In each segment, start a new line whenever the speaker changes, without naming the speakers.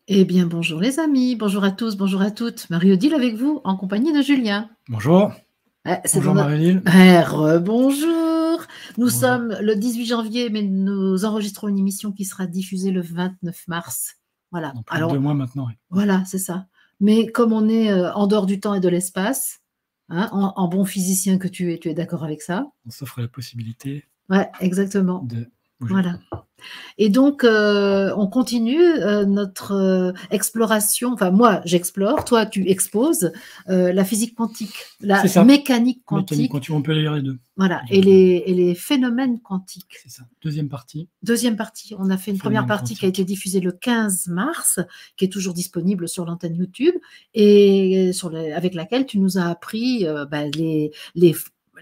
Eh bien, bonjour les amis, bonjour à tous, bonjour à toutes. Marie-Odile avec vous, en compagnie de Julien.
Bonjour,
C'est dans
bonjour
notre...
Marie-Lille.
Rebonjour. Nous
Bonjour.
sommes le 18 janvier, mais nous enregistrons une émission qui sera diffusée le 29 mars. Voilà.
Dans plus de 2
Alors,
mois maintenant. Oui.
voilà, c'est ça. Mais comme on est en dehors du temps et de l'espace, hein, en bon physicien que tu es d'accord avec ça?
On s'offre la possibilité
Ouais, exactement.
de bouger.
Voilà. Et donc, on continue notre exploration. Enfin, moi, j'explore, toi, tu exposes la physique quantique, la
C'est ça,
mécanique
mécanique
quantique,
quantique, on peut lire les deux.
voilà, et les phénomènes quantiques.
C'est ça, deuxième partie.
Deuxième partie, on a fait une première
Phénomène
partie qui a été
quantique.
diffusée le 15 mars, qui est toujours disponible sur l'antenne YouTube, et avec laquelle tu nous as appris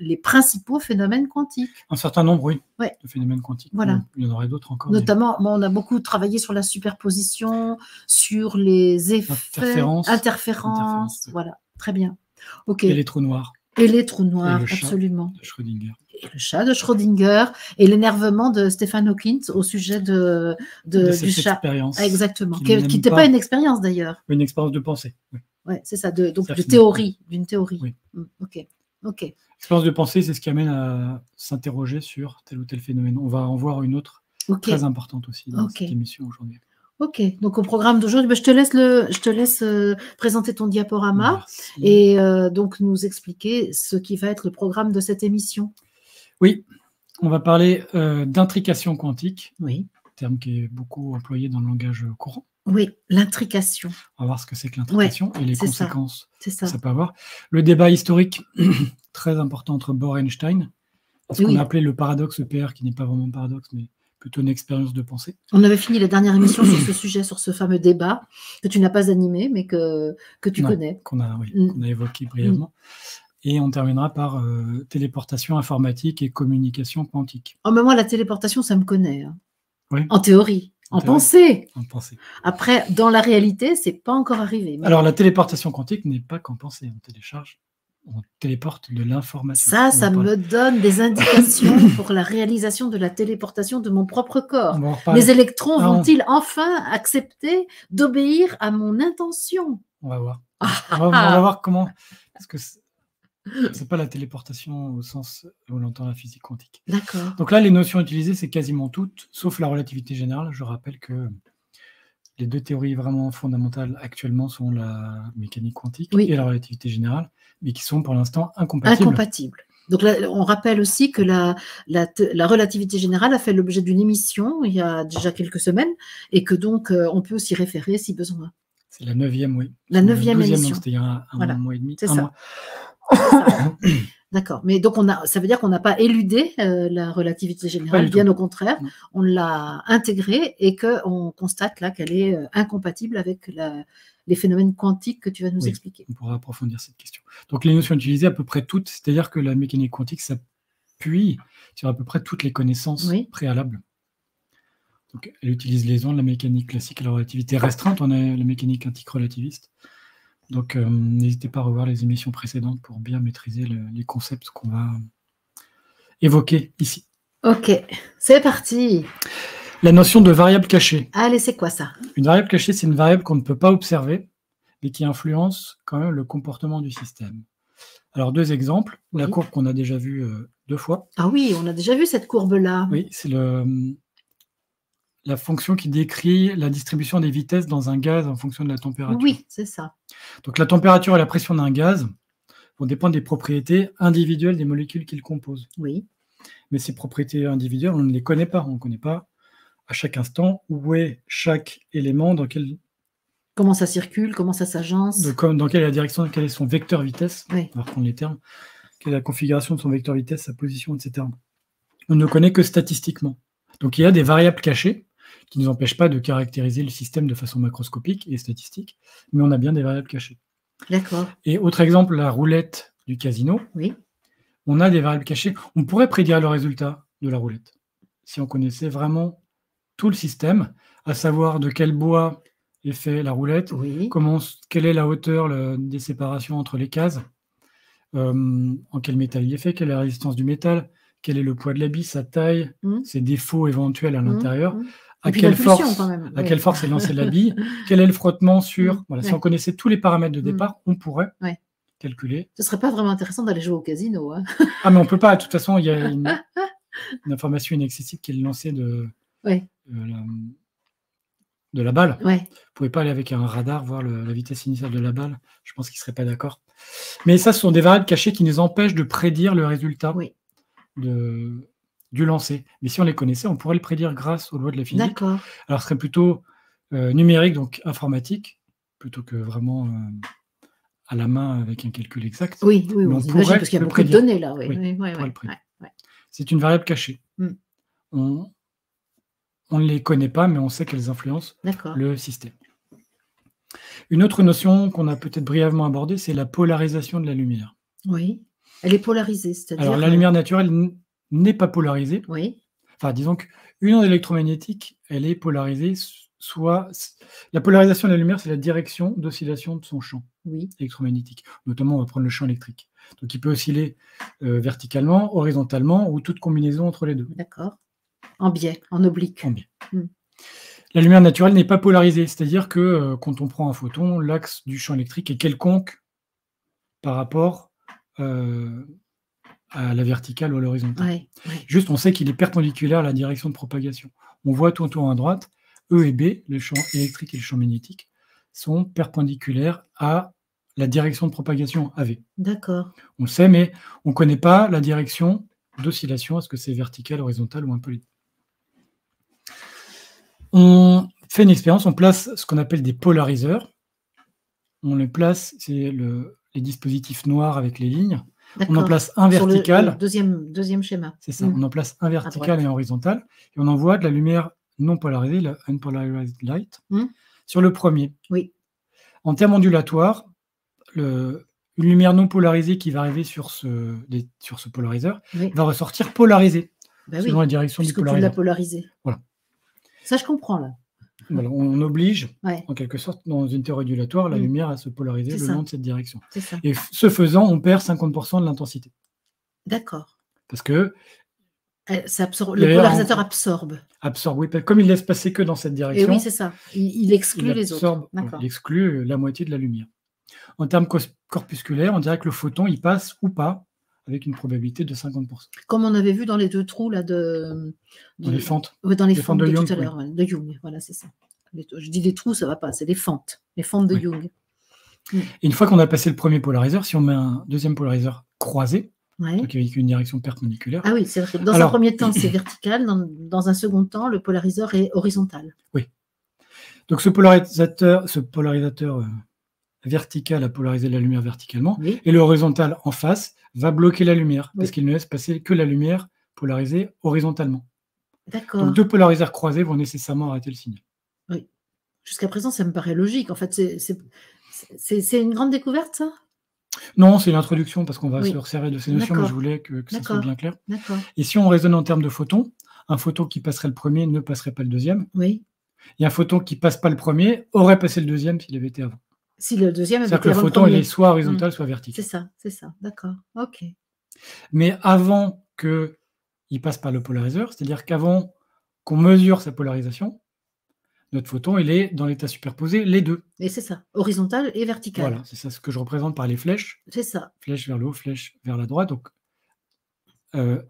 les principaux phénomènes quantiques.
Un certain nombre, oui,
Ouais.
de phénomènes quantiques.
Voilà.
Il y en aurait d'autres encore.
Notamment, on a beaucoup travaillé sur la superposition, sur les effets, interférences.
Ouais.
Voilà, très bien. Ok.
Et les trous noirs.
Et les trous noirs,
et le
absolument.
Chat de Schrödinger.
Et le chat de Schrödinger et l'énervement de Stephen Hawking au sujet
de
du
cette
chat.
expérience.
Exactement. Qui n'était pas une expérience d'ailleurs.
Une expérience de pensée. Oui.
Ouais, c'est ça, donc de théorie, d'une théorie.
Oui.
Ok.
L'expérience de pensée, c'est ce qui amène à s'interroger sur tel ou tel phénomène. On va en voir une autre très importante aussi dans cette émission aujourd'hui.
Ok, donc au programme d'aujourd'hui, je te laisse présenter ton diaporama.
Merci.
Et donc nous expliquer ce qui va être le programme de cette émission.
Oui, on va parler d'intrication quantique,
oui.
Terme qui est beaucoup employé dans le langage courant.
Oui, l'intrication.
On va voir ce que c'est que l'intrication et les conséquences
que ça
peut avoir. Le débat historique très important entre Bohr et Einstein, ce qu'on a appelé le paradoxe EPR, qui n'est pas vraiment un paradoxe, mais plutôt une expérience de pensée.
On avait fini la dernière émission sur ce sujet, sur ce fameux débat que tu n'as pas animé, mais que tu connais.
Qu'on a évoqué brièvement. Et on terminera par téléportation informatique et communication quantique.
Oh, mais moi, la téléportation, ça me connaît. Hein.
Oui.
En théorie. En pensée. Après, dans la réalité, c'est pas encore arrivé.
Mais... Alors, la téléportation quantique n'est pas qu'en pensée. On téléporte de l'information.
Ça me donne des indications pour la réalisation de la téléportation de mon propre corps. Les électrons vont-ils enfin accepter d'obéir à mon intention?
On va voir. On va voir comment... Parce que c'est pas la téléportation au sens où on entend la physique quantique.
D'accord.
Donc là, les notions utilisées, c'est quasiment toutes, sauf la relativité générale. Je rappelle que les deux théories vraiment fondamentales actuellement sont la mécanique quantique et la relativité générale, mais qui sont pour l'instant incompatibles.
Donc là, on rappelle aussi que la relativité générale a fait l'objet d'une émission il y a déjà quelques semaines et que donc on peut s'y référer si besoin.
C'est la 9e, oui.
La 9e émission.
C'était il y a un mois et demi.
C'est ça. D'accord. Mais donc, ça veut dire qu'on n'a pas éludé la relativité générale, bien au contraire. On l'a intégrée et qu'on constate là qu'elle est incompatible avec les phénomènes quantiques que tu vas nous expliquer.
On pourra approfondir cette question. Donc, les notions utilisées, à peu près toutes, c'est-à-dire que la mécanique quantique s'appuie sur à peu près toutes les connaissances préalables. Donc, elle utilise les ondes, la mécanique classique et la relativité restreinte. On a la mécanique quantique relativiste. Donc, n'hésitez pas à revoir les émissions précédentes pour bien maîtriser les concepts qu'on va évoquer ici.
Ok, c'est parti.
La notion de variable cachée.
Allez, c'est quoi ça?
Une variable cachée, c'est une variable qu'on ne peut pas observer, mais qui influence quand même le comportement du système. Alors, deux exemples. La courbe qu'on a déjà vue 2 fois.
Ah oui, on a déjà vu cette courbe-là.
Oui, c'est la fonction qui décrit la distribution des vitesses dans un gaz en fonction de la température.
Oui, c'est ça.
Donc la température et la pression d'un gaz vont dépendre des propriétés individuelles des molécules qu'il compose.
Oui.
Mais ces propriétés individuelles, on ne les connaît pas. On ne connaît pas à chaque instant où est chaque élément,
comment ça circule, comment ça s'agence.
Dans quelle est la direction, quel est son vecteur vitesse.
Oui.
On va reprendre les termes. Quelle est la configuration de son vecteur vitesse, sa position, etc. On ne connaît que statistiquement. Donc il y a des variables cachées qui ne nous empêchent pas de caractériser le système de façon macroscopique et statistique, mais on a bien des variables cachées.
D'accord.
Et autre exemple, la roulette du casino.
Oui.
On a des variables cachées. On pourrait prédire le résultat de la roulette si on connaissait vraiment tout le système, à savoir de quel bois est fait la roulette, quelle est la hauteur des séparations entre les cases, en quel métal il est fait, quelle est la résistance du métal, quel est le poids de la bille, sa taille, ses défauts éventuels à l'intérieur. à quelle force est lancée la bille, quel est le frottement sur... Voilà, si on connaissait tous les paramètres de départ, on pourrait calculer.
Ce ne serait pas vraiment intéressant d'aller jouer au casino. Hein.
Ah, mais on ne peut pas. De toute façon, il y a une information inaccessible qui est le lancer de la balle. Vous ne pouvez pas aller avec un radar voir la vitesse initiale de la balle. Je pense qu'ils ne seraient pas d'accord. Mais ça, ce sont des variables cachées qui nous empêchent de prédire le résultat du lancer. Mais si on les connaissait, on pourrait le prédire grâce aux lois de la physique.
D'accord.
Alors, ce serait plutôt numérique, donc informatique, plutôt que vraiment à la main avec un calcul exact.
Oui, on pourrait parce qu'il y a beaucoup de données là.
C'est une variable cachée. On ne les connaît pas, mais on sait qu'elles influencent le système. Une autre notion qu'on a peut-être brièvement abordée, c'est la polarisation de la lumière.
Oui, elle est polarisée, c'est-à-dire...
Alors, la lumière naturelle n'est pas polarisée.
Oui.
Enfin, disons qu'une onde électromagnétique, elle est polarisée, la polarisation de la lumière, c'est la direction d'oscillation de son champ électromagnétique. Notamment, on va prendre le champ électrique. Donc, il peut osciller verticalement, horizontalement, ou toute combinaison entre les deux.
D'accord. En biais, en oblique.
En biais. La lumière naturelle n'est pas polarisée, c'est-à-dire que quand on prend un photon, l'axe du champ électrique est quelconque par rapport à la verticale ou à l'horizontale. Juste, on sait qu'il est perpendiculaire à la direction de propagation. On voit tout autour à droite, E et B, le champ électrique et le champ magnétique, sont perpendiculaires à la direction de propagation AV.
D'accord.
On le sait, mais on ne connaît pas la direction d'oscillation. Est-ce que c'est vertical, horizontal ou un peu les deux? On fait une expérience, on place ce qu'on appelle des polariseurs. On les place, c'est les dispositifs noirs avec les lignes. On en place un vertical.
Sur le deuxième schéma.
C'est ça, on en place un vertical et un horizontal. Et on envoie de la lumière non polarisée, la unpolarized light, sur le premier.
Oui.
En termes ondulatoires, une lumière non polarisée qui va arriver sur ce polariseur va ressortir polarisée, selon la direction du polariseur.
Tu l'as polarisé.
Voilà.
Ça, je comprends, là.
Voilà, on oblige, en quelque sorte, dans une théorie ondulatoire, la lumière à se polariser le long de cette direction. Et ce faisant, on perd 50% de l'intensité.
D'accord.
Parce que...
le polarisateur absorbe.
Absorbe, oui. Comme il laisse passer que dans cette direction.
Et oui, c'est ça. Il exclut les autres.
Il exclut la moitié de la lumière. En termes corpusculaires, on dirait que le photon, il passe ou pas, avec une probabilité de 50%.
Comme on avait vu dans les deux trous là dans
les fentes.
Oui, dans les fentes de
Young,
tout à l'heure, de Young. Voilà, c'est ça. Je dis des trous, ça ne va pas, c'est les fentes de Young.
Et une fois qu'on a passé le premier polariseur, si on met un deuxième polariseur croisé, donc avec une direction perpendiculaire.
Ah oui, c'est vrai. Dans un premier temps, c'est vertical. Dans un second temps, le polariseur est horizontal.
Oui. Donc ce polarisateur vertical a polarisé la lumière verticalement, et le horizontal en face va bloquer la lumière, parce qu'il ne laisse passer que la lumière polarisée horizontalement.
D'accord.
Donc deux polariseurs croisés vont nécessairement arrêter le signal.
Oui. Jusqu'à présent, ça me paraît logique. En fait, c'est une grande découverte, ça?
Non, c'est l'introduction, parce qu'on va se resserrer de ces notions, mais je voulais que ça soit bien clair. Et si on raisonne en termes de photons, un photon qui passerait le premier ne passerait pas le deuxième.
Oui.
Et un photon qui ne passe pas le premier aurait passé le deuxième s'il avait été avant.
Si le deuxième avait été
avant le premier. C'est-à-dire que le photon, il est soit horizontal, soit vertical.
C'est ça, d'accord. Ok.
Mais avant qu'il passe par le polariseur, c'est-à-dire qu'avant qu'on mesure sa polarisation, notre photon, il est dans l'état superposé, les deux.
Et c'est ça, horizontal et vertical.
Voilà, c'est ça ce que je représente par les flèches.
C'est ça.
Flèche vers le haut, flèche vers la droite. Donc,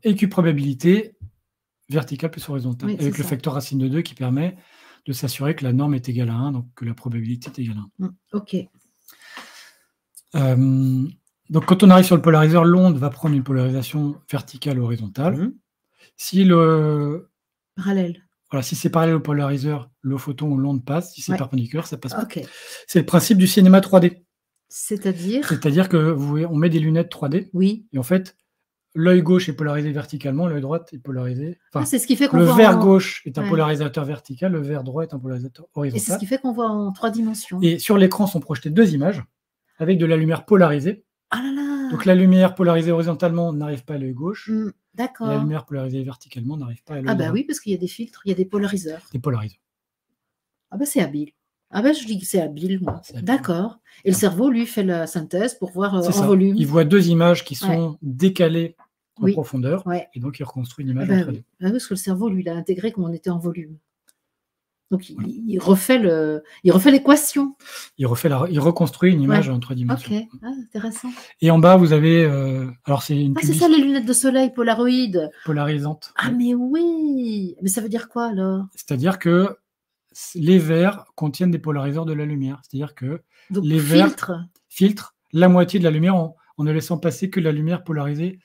équiprobabilité verticale plus horizontale, avec le facteur racine de 2 qui permet de s'assurer que la norme est égale à 1, donc que la probabilité est égale à 1.
Ok.
Donc, quand on arrive sur le polariseur, l'onde va prendre une polarisation verticale ou horizontale. Si
parallèle.
Voilà, si c'est parallèle au polariseur, le photon ou l'onde passe. Si c'est perpendiculaire, ça passe pas. C'est le principe du cinéma 3D. C'est-à-dire que on met des lunettes 3D.
Oui.
Et en fait, l'œil gauche est polarisé verticalement, l'œil droit est polarisé. Enfin,
c'est ce qui fait qu'on
le
voit
verre gauche est un polarisateur vertical, le verre droit est un polarisateur horizontal.
Et c'est ce qui fait qu'on voit en 3 dimensions.
Et sur l'écran sont projetées 2 images avec de la lumière polarisée.
Ah là là.
Donc la lumière polarisée horizontalement n'arrive pas à l'œil gauche.
D'accord.
La lumière polarisée verticalement n'arrive pas à l'œil droit.
Ah bah oui, parce qu'il y a des filtres, il y a des polariseurs.
Des polariseurs.
Ah bah c'est habile. Ah ben je dis que c'est habile, moi. D'accord. Et le cerveau, lui, fait la synthèse pour voir en volume.
Il voit 2 images qui sont décalées en profondeur, et donc il reconstruit une image en 3D.
Oui. Parce que le cerveau, lui, il a intégré qu'on était en volume. Donc, il refait l'équation.
Il reconstruit une image en 3 dimensions.
Ok, intéressant.
Et en bas, vous avez... alors, c'est une
c'est ça, les lunettes de soleil Polaroid.
Polarisantes.
Ah, mais oui. Mais ça veut dire quoi, alors?
C'est-à-dire que les verres contiennent des polariseurs de la lumière. C'est-à-dire que
donc,
les verres filtrent la moitié de la lumière en ne laissant passer que la lumière polarisée,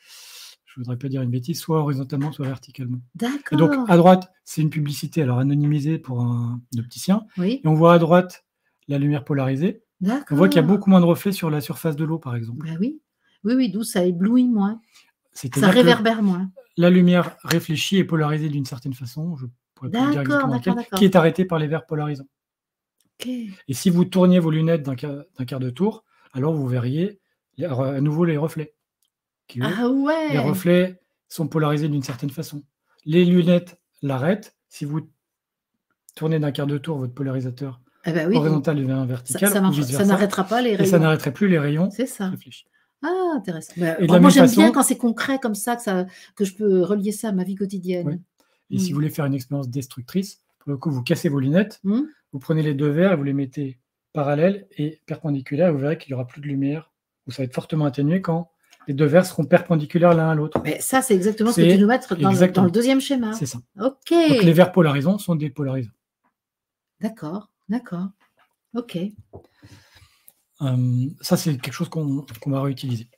je ne voudrais pas dire une bêtise, soit horizontalement, soit verticalement.
D'accord.
Et donc, à droite, c'est une publicité, alors anonymisée pour un opticien.
Oui.
Et on voit à droite la lumière polarisée. On voit qu'il y a beaucoup moins de reflets sur la surface de l'eau, par exemple.
Ben oui, oui, d'où ça éblouit moins. Ça réverbère moins.
La lumière réfléchie et polarisée d'une certaine façon, je pourrais pas dire exactement laquelle, qui est arrêtée par les verres polarisants.
Okay.
Et si vous tourniez vos lunettes d'un quart de tour, alors vous verriez à nouveau les reflets. Les reflets sont polarisés d'une certaine façon. Les lunettes l'arrêtent. Si vous tournez d'un quart de tour votre polarisateur horizontal devient vertical,
ça n'arrêtera pas les rayons.
Et ça n'arrêterait plus les rayons.
C'est ça.
Réfléchis.
Ah, intéressant.
Moi,
j'aime bien quand c'est concret comme ça, que je peux relier ça à ma vie quotidienne.
Oui. Et si vous voulez faire une expérience destructrice, pour le coup, vous cassez vos lunettes, vous prenez les deux verres et vous les mettez parallèles et perpendiculaires, et vous verrez qu'il n'y aura plus de lumière, ou ça va être fortement atténué quand les deux verres seront perpendiculaires l'un à l'autre.
Mais ça, c'est exactement ce que tu nous mets dans le deuxième schéma.
C'est ça.
Ok.
Donc les verres polarisants sont des polarisants.
D'accord. Ok.
Ça, c'est quelque chose qu'on va réutiliser.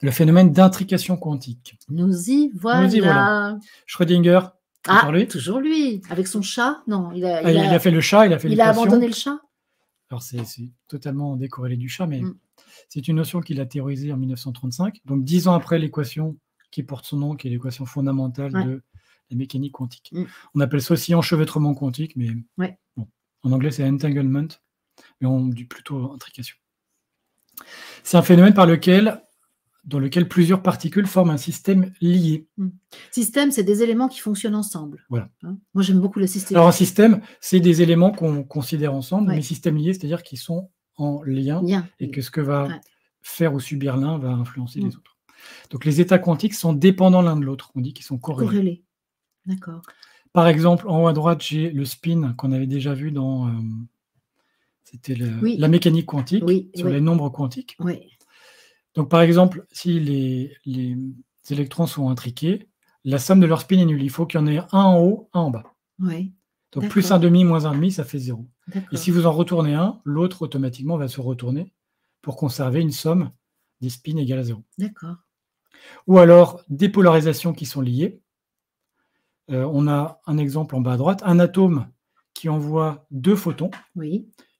Le phénomène d'intrication quantique.
Nous y voilà.
Schrödinger,
toujours lui. Avec son chat? Non, il
a fait le chat, il a fait l'équation.
Il a abandonné le chat?
Alors, c'est totalement décorrélé du chat, mais c'est une notion qu'il a théorisée en 1935, donc 10 ans après l'équation qui porte son nom, qui est l'équation fondamentale de la mécanique quantique. On appelle ça aussi enchevêtrement quantique, mais bon, en anglais, c'est entanglement, mais on dit plutôt intrication. C'est un phénomène dans lequel plusieurs particules forment un système lié.
Système, c'est des éléments qui fonctionnent ensemble.
Voilà.
Moi, j'aime beaucoup le système.
Alors, un système, c'est des éléments qu'on considère ensemble, mais système lié, c'est-à-dire qu'ils sont en lien et que ce que va faire ou subir l'un va influencer les autres. Donc, les états quantiques sont dépendants l'un de l'autre. On dit qu'ils sont corrélés.
D'accord.
Par exemple, en haut à droite, j'ai le spin qu'on avait déjà vu dans... C'était la mécanique quantique, sur les nombres quantiques. Donc, par exemple, si les électrons sont intriqués, la somme de leur spin est nulle. Il faut qu'il y en ait un en haut, un en bas. Donc, plus un demi, moins un demi, ça fait 0. Et si vous en retournez un, l'autre, automatiquement, va se retourner pour conserver une somme des spins égale à 0.
D'accord.
Ou alors, des polarisations qui sont liées. On a un exemple en bas à droite, un atome qui envoie 2 photons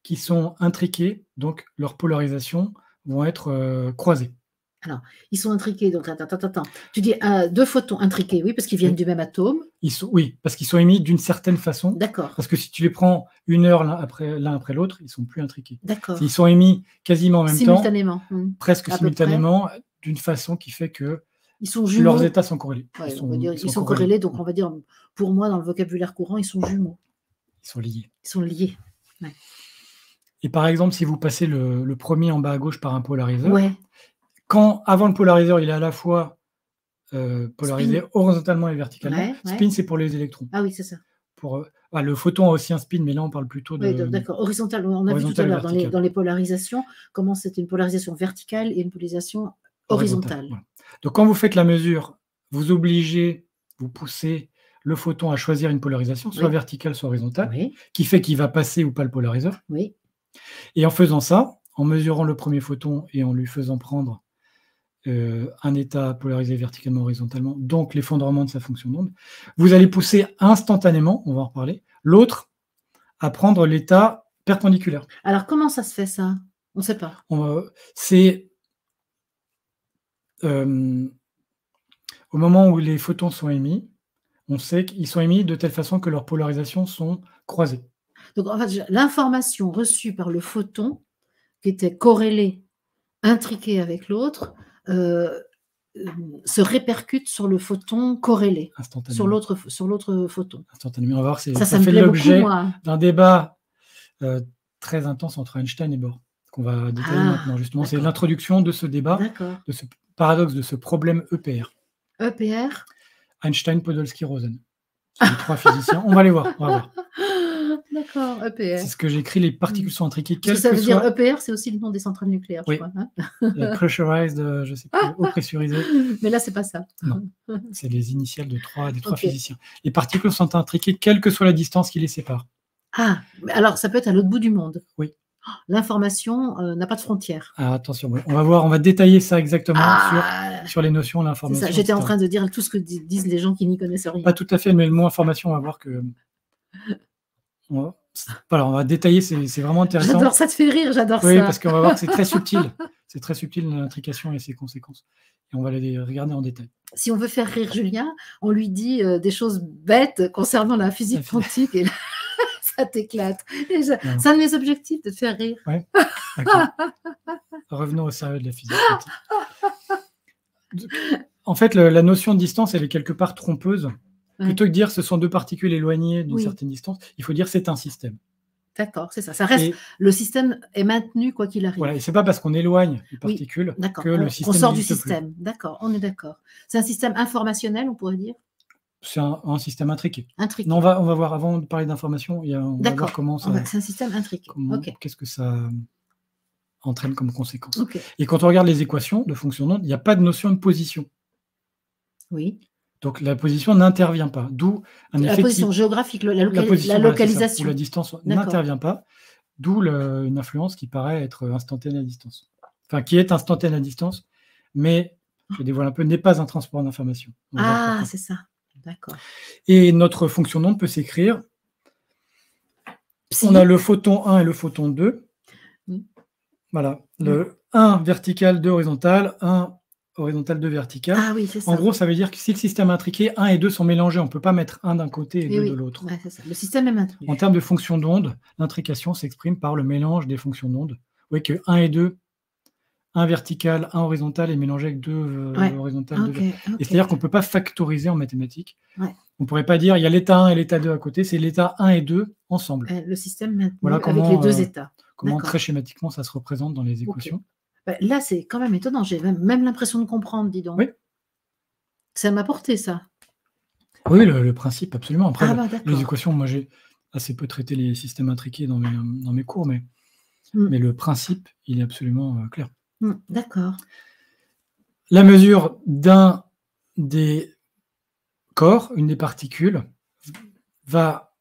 qui sont intriqués, donc leurs polarisations vont être croisées.
Alors, ils sont intriqués, donc attends. Tu dis 2 photons intriqués, parce qu'ils viennent du même atome.
Parce qu'ils sont émis d'une certaine façon.
D'accord.
Parce que si tu les prends une heure l'un après l'autre, ils ne sont plus intriqués.
D'accord.
Ils sont émis quasiment en même temps, presque
à
simultanément, d'une façon qui fait que
ils
leurs états sont corrélés.
Ils sont corrélés, donc on va dire, pour moi, dans le vocabulaire courant, ils sont jumeaux.
Ils sont liés.
Ils sont liés. Ouais.
Et par exemple, si vous passez le premier en bas à gauche par un polariseur, quand avant le polariseur, il est à la fois polarisé horizontalement et verticalement, spin, c'est pour les électrons.
Ah oui, c'est ça.
Le photon a aussi un spin, mais là, on parle plutôt de...
Oui, d'accord. Horizontal, on a vu tout à l'heure dans les polarisations, comment c'était une polarisation verticale et une polarisation horizontale.
Voilà. Donc, quand vous faites la mesure, vous poussez le photon à choisir une polarisation, soit verticale, soit horizontale, qui fait qu'il va passer ou pas le polariseur. Et en faisant ça, en mesurant le premier photon et en lui faisant prendre un état polarisé verticalement, horizontalement, donc l'effondrement de sa fonction d'onde, vous allez pousser instantanément, on va en reparler, l'autre à prendre l'état perpendiculaire.
Alors, comment ça se fait, ça? On ne sait pas.
C'est au moment où les photons sont émis, on sait qu'ils sont émis de telle façon que leurs polarisations sont croisées.
Donc, en fait, l'information reçue par le photon, qui était corrélée, intriquée avec l'autre, se répercute sur le photon corrélé, sur l'autre photon.
Instantanément. On va voir, ça fait l'objet d'un débat très intense entre Einstein et Bohr, qu'on va détailler maintenant. Justement, c'est l'introduction de ce débat, de ce paradoxe, de ce problème EPR.
EPR?
Einstein, Podolsky, Rosen. les 3 physiciens. On va les voir.
D'accord, EPR.
C'est ce que j'écris, les particules sont intriquées.
Ça veut dire EPR, c'est aussi le nom des centrales nucléaires, je crois. Hein,
pressurized, je ne sais plus, eau pressurisée.
Mais là, c'est pas ça.
Non, c'est les initiales des 3 physiciens. Les particules sont intriquées, quelle que soit la distance qui les sépare.
Ah, alors ça peut être à l'autre bout du monde.
Oui.
L'information n'a pas de frontières.
Ah, attention, oui. On va détailler ça exactement sur les notions, l'information.
J'étais en train de dire tout ce que disent les gens qui n'y connaissent rien.
Pas tout à fait, mais le mot information, on va voir que... Voilà, on va détailler, c'est vraiment intéressant.
J'adore, ça te fait rire, j'adore ça.
Oui, parce qu'on va voir que c'est très subtil. C'est très subtil l'intrication et ses conséquences. Et on va les regarder en détail.
Si on veut faire rire Julien, on lui dit des choses bêtes concernant la physique quantique et ça t'éclate. C'est un de mes objectifs, de te faire rire.
Oui, d'accord. Revenons au sérieux de la physique quantique. En fait, la notion de distance, elle est quelque part trompeuse. Plutôt que de dire ce sont 2 particules éloignées d'une certaine distance, il faut dire c'est un système.
D'accord, c'est ça. Ça reste, le système est maintenu quoi qu'il arrive.
Voilà, et c'est pas parce qu'on éloigne les particules que le système
on sort du système. D'accord, on est d'accord. C'est un système informationnel, on pourrait dire.
C'est un système intriqué.
Intriqué.
Non, on va voir, avant de parler d'information, on va voir comment ça...
C'est un système intriqué.
Qu'est-ce que ça entraîne comme conséquence.
Okay.
Et quand on regarde les équations de fonction d'onde, il n'y a pas de notion de position.
Oui.
Donc la position n'intervient pas. D'où un effet.
La position géographique, la localisation.
Où la distance n'intervient pas. D'où une influence qui paraît être instantanée à distance. Enfin, qui est instantanée à distance, mais, je dévoile un peu, n'est pas un transport d'information.
Ah, c'est ça. D'accord.
Et notre fonction d'onde peut s'écrire. On a le photon 1 et le photon 2. Voilà. Le 1 vertical, 2 horizontal, 1 horizontal, 2 vertical.
Ah oui, c'est ça.
En gros, ça veut dire que si le système est intriqué, 1 et 2 sont mélangés. On ne peut pas mettre 1 d'un côté et 2 de l'autre.
Ouais, c'est ça. Le système est maintenu.
En termes de fonction d'onde, l'intrication s'exprime par le mélange des fonctions d'onde. Vous voyez que 1 et 2, 1 vertical, 1 horizontal est mélangé avec 2 horizontales. Et c'est-à-dire qu'on ne peut pas factoriser en mathématiques. On ne pourrait pas dire il y a l'état 1 et l'état 2 à côté, c'est l'état 1 et 2 ensemble.
Le système maintenu avec les 2 états.
Comment très schématiquement ça se représente dans les équations.
Là, c'est quand même étonnant. J'ai même l'impression de comprendre, dis donc.
Oui.
Ça m'a porté, ça.
Oui, le principe, absolument. Après, les équations, moi, j'ai assez peu traité les systèmes intriqués dans mes cours, mais le principe, il est absolument clair.
D'accord.
La mesure d'un des corps, une des particules, va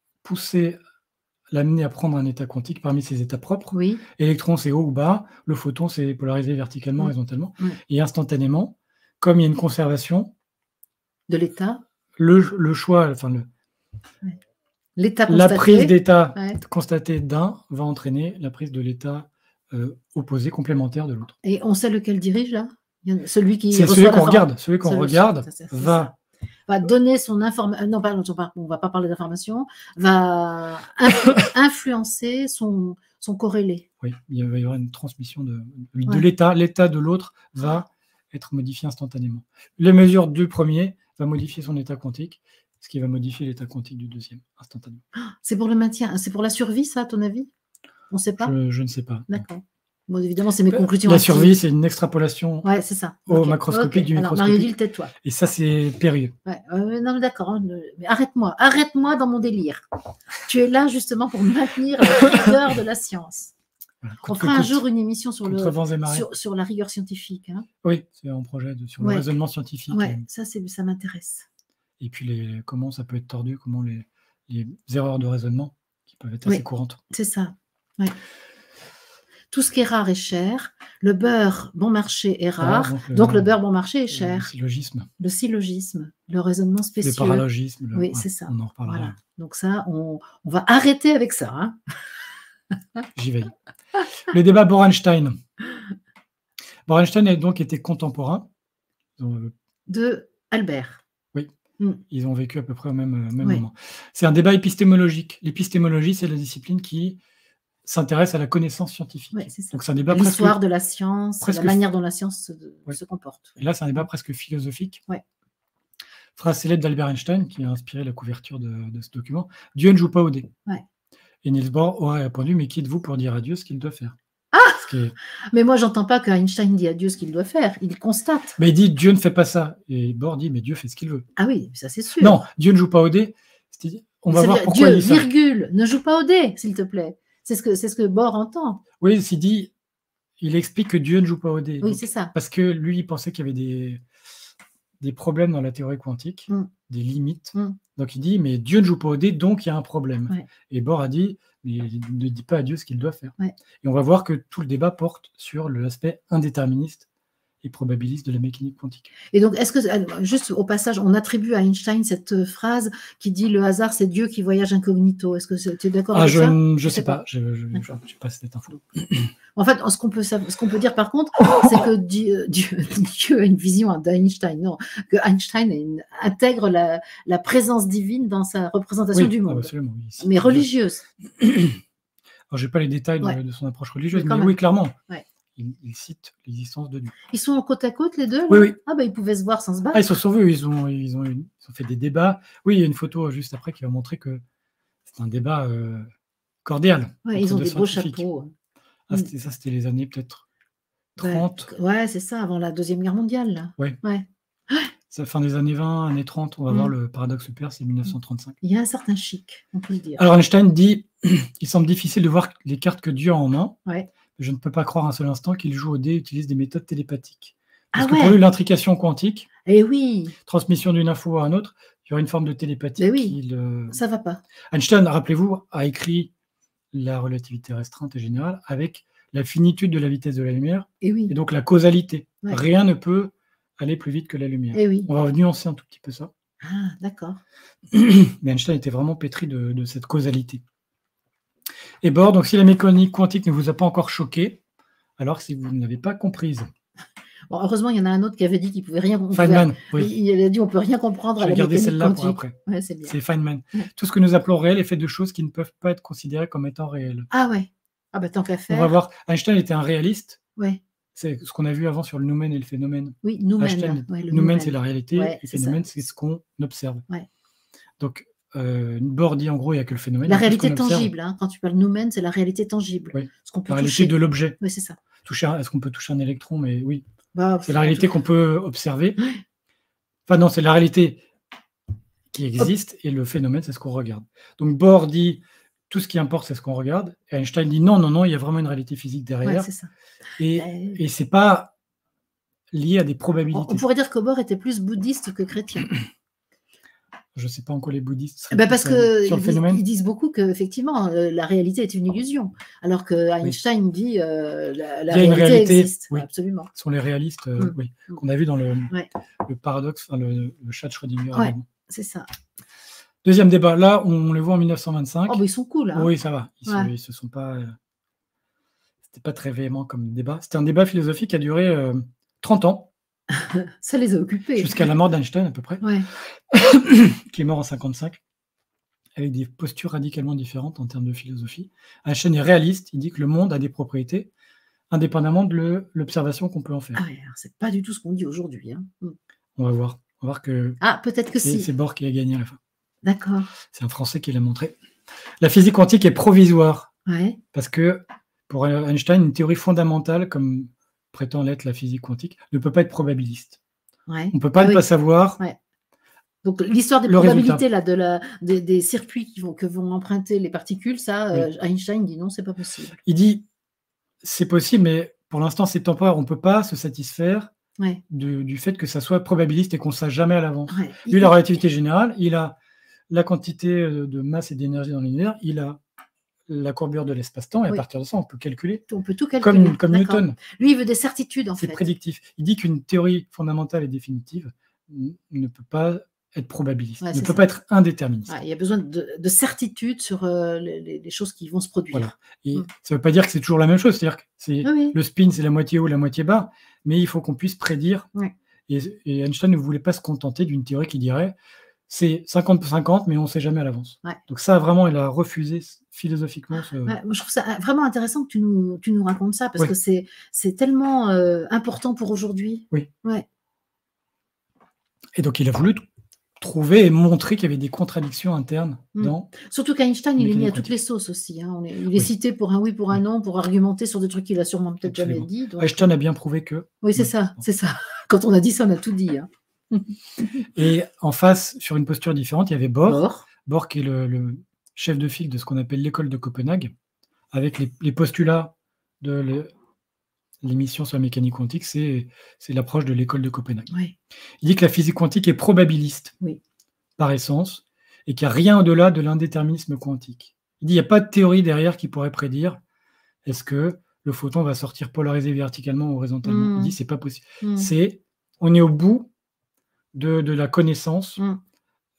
l'amener à prendre un état quantique parmi ses états propres.
Oui.
L'électron, c'est haut ou bas. Le photon, c'est polarisé verticalement, horizontalement. Et instantanément, comme il y a une conservation
de l'état,
le choix, enfin
l'état
la prise d'état constatée d'un va entraîner la prise de l'état opposé, complémentaire de l'autre.
Et on sait lequel dirige là? Celui qui
c'est celui qu'on regarde. Celui qu'on regarde
va donner son information. Non, on ne va pas parler d'information. Va influencer son corrélé.
Oui, il va y avoir une transmission de l'état. L'état de l'autre va être modifié instantanément. Les mesures du premier va modifier son état quantique, ce qui va modifier l'état quantique du deuxième instantanément.
C'est pour le maintien, c'est pour la survie, ça, à ton avis? On ne sait pas.
Je ne sais pas.
D'accord. Bon, évidemment, c'est mes conclusions.
La survie, c'est une extrapolation
c'est ça.
au macroscopique du microscopique.
Alors, Marie-Odile, tais-toi.
Et ça, c'est périlleux.
Non, mais d'accord. Mais arrête-moi dans mon délire. Tu es là justement pour maintenir la rigueur de la science. Voilà, on fera un jour une émission sur la rigueur scientifique. Hein.
Oui, c'est un projet sur le raisonnement scientifique.
Oui, ça m'intéresse.
Et puis, comment ça peut être tordu, comment les erreurs de raisonnement qui peuvent être assez courantes.
C'est ça. Ouais. Tout ce qui est rare est cher. Le beurre bon marché est rare. Donc le beurre bon marché est cher. Le syllogisme. Le raisonnement spécieux.
Le paralogisme.
Oui, c'est ça.
On en reparlera.
Voilà. Donc ça, on va arrêter avec ça. Hein.
J'y vais. Le débat Bohr-Einstein. Bohr-Einstein a donc été contemporain
de Albert.
Oui. Ils ont vécu à peu près au même moment. C'est un débat épistémologique. L'épistémologie, c'est la discipline qui s'intéresse à la connaissance scientifique.
Donc c'est un débat l'histoire de la science, la manière dont la science se comporte.
Et là, c'est un débat presque philosophique. Phrase célèbre d'Albert Einstein qui a inspiré la couverture de ce document. Dieu ne joue pas au dé. Et Niels Bohr aurait répondu, mais qui êtes-vous pour dire à Dieu ce qu'il doit faire?
Mais moi, j'entends pas qu'Einstein dit à Dieu ce qu'il doit faire. Il constate.
Mais il dit Dieu ne fait pas ça. Et Bohr dit, mais Dieu fait ce qu'il veut.
Ah oui, ça c'est sûr.
Non, Dieu ne joue pas au dé. On va voir pourquoi
Dieu,
il dit ça.
virgule, ne joue pas au dé, s'il te plaît. C'est ce que Bohr entend.
Oui, il explique que Dieu ne joue pas au dé.
Oui, c'est ça.
Parce que lui, il pensait qu'il y avait des problèmes dans la théorie quantique, des limites. Donc il dit, mais Dieu ne joue pas au dé, donc il y a un problème.
Ouais.
Et Bohr a dit, mais il ne dit pas à Dieu ce qu'il doit faire.
Ouais.
Et on va voir que tout le débat porte sur l'aspect indéterministe et probabiliste de la mécanique quantique.
Et donc, est-ce que, juste au passage, on attribue à Einstein cette phrase qui dit « le hasard, c'est Dieu qui voyage incognito ». Est-ce que tu es d'accord avec ça?
Je ne sais pas, je n'ai pas cette info.
En fait, ce qu'on peut dire par contre, c'est que Dieu a une vision d'Einstein, non, que Einstein intègre la présence divine dans sa représentation du monde,
absolument, oui,
mais religieuse.
Alors, je n'ai pas les détails de son approche religieuse, mais oui, clairement.
Ouais.
Il cite l'existence de Dieu.
Ils sont côte à côte, les deux là?
Oui.
Ah, ils pouvaient se voir sans se battre.
Ils se sont vus, ils ont fait des débats. Oui, il y a une photo juste après qui va montrer que c'est un débat cordial.
Ils ont des beaux chapeaux.
C'était les années peut-être 30.
C'est ça, avant la Deuxième Guerre mondiale. Là.
Ouais. C'est la fin des années 20, années 30. On va voir le paradoxe super, c'est 1935.
Il y a un certain chic, on peut le dire.
Alors Einstein dit il semble difficile de voir les cartes que Dieu a en main.
Ouais.
Je ne peux pas croire un seul instant qu'il joue au dé et utilise des méthodes télépathiques. Parce que pour lui, l'intrication quantique, transmission d'une info à un autre, il y aura une forme de télépathie.
Ça ne va pas.
Einstein, rappelez-vous, a écrit la relativité restreinte et générale avec la finitude de la vitesse de la lumière et donc la causalité. Ouais. Rien ne peut aller plus vite que la lumière. On va nuancer un tout petit peu ça.
Ah, d'accord.
Mais Einstein était vraiment pétri de cette causalité. Et Bohr, donc si la mécanique quantique ne vous a pas encore choqué, alors si vous ne l'avez pas comprise.
Bon, heureusement, il y en a un autre qui avait dit qu'il ne pouvait rien comprendre.
Feynman,
il a dit on ne peut rien comprendre à la mécanique
celle-là
quantique.
pour après.
Ouais, c'est bien.
C'est Feynman. Tout ce que nous appelons réel est fait de choses qui ne peuvent pas être considérées comme étant réelles.
Ah ouais. Ah bah tant qu'à faire.
On va voir. Einstein était un réaliste.
Ouais.
C'est ce qu'on a vu avant sur le noumen et le phénomène.
Oui, noumen.
Noumen, c'est la réalité, et le phénomène, c'est ce qu'on observe.
Ouais.
Donc, Bohr dit en gros, il n'y a que le phénomène.
La réalité tangible, hein. Quand tu parles noumen, c'est la réalité tangible.
Oui.
Ce qu'on peut
la réalité de l'objet.
Oui, c'est ça.
Est-ce qu'on peut toucher un électron? Mais oui. C'est la réalité qu'on peut observer. Enfin, non, c'est la réalité qui existe, et le phénomène, c'est ce qu'on regarde. Donc, Bohr dit tout ce qui importe, c'est ce qu'on regarde. Et Einstein dit non, il y a vraiment une réalité physique derrière.
Ouais, c'est ça.
Et ce n'est pas lié à des probabilités.
On pourrait dire que Bohr était plus bouddhiste que chrétien.
Je ne sais pas en quoi les bouddhistes
seraient parce qu'ils disent beaucoup qu'effectivement, la réalité est une illusion, alors que Einstein dit la réalité existe.
Oui.
Absolument.
Ce sont les réalistes qu'on a vu dans le paradoxe, le chat de Schrödinger.
Ouais, c'est ça.
Deuxième débat, là, on les voit en 1925.
Oh, ils sont cool. Hein.
Oui, ça va. Ils se sont pas... C'était pas très véhément comme débat. C'était un débat philosophique qui a duré 30 ans.
Ça les a occupés.
Jusqu'à la mort d'Einstein, à peu près.
Ouais.
Qui est mort en 1955, avec des postures radicalement différentes en termes de philosophie. Einstein est réaliste, il dit que le monde a des propriétés, indépendamment de l'observation qu'on peut en faire.
Ah ouais, c'est pas du tout ce qu'on dit aujourd'hui. Hein.
On va voir. On va voir que...
Ah, peut-être que si.
C'est Bohr qui a gagné à la fin.
D'accord.
C'est un Français qui l'a montré. La physique quantique est provisoire.
Ouais.
Parce que, pour Einstein, une théorie fondamentale, comme prétend l'être la physique quantique, ne peut pas être probabiliste.
Ouais.
On ne peut pas ne pas savoir.
Ouais. Donc l'histoire des probabilités là, des circuits que vont emprunter les particules, ça, Einstein dit non, c'est pas possible.
Il dit c'est possible, mais pour l'instant c'est temporaire. On ne peut pas se satisfaire du fait que ça soit probabiliste et qu'on ne sache jamais à l'avance. Ouais. Lui, la relativité générale, il a la quantité de masse et d'énergie dans l'univers, il a la courbure de l'espace-temps, et à partir de ça, on peut calculer.
On peut tout calculer.
Comme Newton.
Lui, il veut des certitudes, en fait.
C'est prédictif. Il dit qu'une théorie fondamentale et définitive ne peut pas être probabiliste, ne peut pas être indéterministe.
Il y a besoin de certitude sur les choses qui vont se produire.
Voilà. Et ça ne veut pas dire que c'est toujours la même chose. C'est-à-dire que le spin, c'est la moitié haut, la moitié bas, mais il faut qu'on puisse prédire. Ouais. Et Einstein ne voulait pas se contenter d'une théorie qui dirait c'est 50-50, mais on ne sait jamais à l'avance. Ouais. Donc ça, vraiment, il a refusé philosophiquement.
Moi, je trouve ça vraiment intéressant que tu nous racontes ça, parce que c'est tellement important pour aujourd'hui.
Oui.
Ouais.
Et donc, il a voulu trouver et montrer qu'il y avait des contradictions internes dans...
Surtout qu'Einstein, il est mis à toutes les sauces aussi. Hein. Il est cité pour un oui, pour un non, pour argumenter sur des trucs qu'il a sûrement peut-être jamais dit. Donc...
Einstein a bien prouvé que...
Oui, c'est ça, c'est ça. Quand on a dit ça, on a tout dit. Hein.
Et en face, sur une posture différente, il y avait Bohr. Bohr qui est le chef de file de ce qu'on appelle l'école de Copenhague, avec les postulats de l'émission sur la mécanique quantique, c'est l'approche de l'école de Copenhague.
Oui.
Il dit que la physique quantique est probabiliste par essence et qu'il n'y a rien au-delà de l'indéterminisme quantique. Il dit qu'il n'y a pas de théorie derrière qui pourrait prédire est-ce que le photon va sortir polarisé verticalement ou horizontalement. Il dit c'est pas possible. On est au bout de la connaissance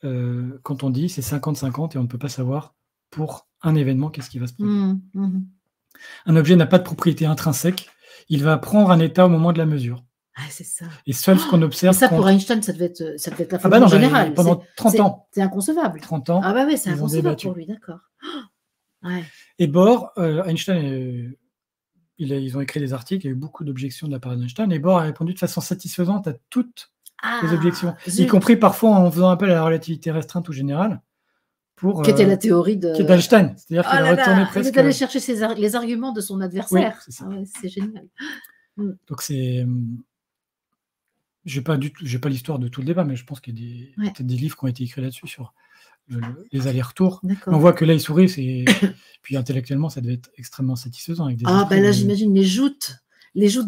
quand on dit c'est 50-50 et on ne peut pas savoir pour un événement qu'est-ce qui va se produire. Un objet n'a pas de propriété intrinsèque, il va prendre un état au moment de la mesure.
Ah, c'est ça.
Et seul ce qu'on observe...
ça, pour Einstein, ça devait être la formule générale.
Pendant 30 ans.
C'est inconcevable.
30 ans.
Ah bah oui, c'est inconcevable pour lui, d'accord. Ouais.
Et Bohr, Einstein, ils ont écrit des articles, il y a eu beaucoup d'objections de la part d'Einstein, et Bohr a répondu de façon satisfaisante à toutes les objections, y compris parfois en faisant appel à la relativité restreinte ou générale.
Qui était la théorie
d'Einstein. C'est-à-dire qu'il a retourné presque...
Il est allé chercher les arguments de son adversaire.
Oui,
c'est génial.
Donc c'est... Je n'ai pas l'histoire de tout le débat, mais je pense qu'il y a peut-être des livres qui ont été écrits là-dessus sur les allers-retours. On voit que là, il sourit, puis intellectuellement, ça devait être extrêmement satisfaisant. Avec des
là, j'imagine les joutes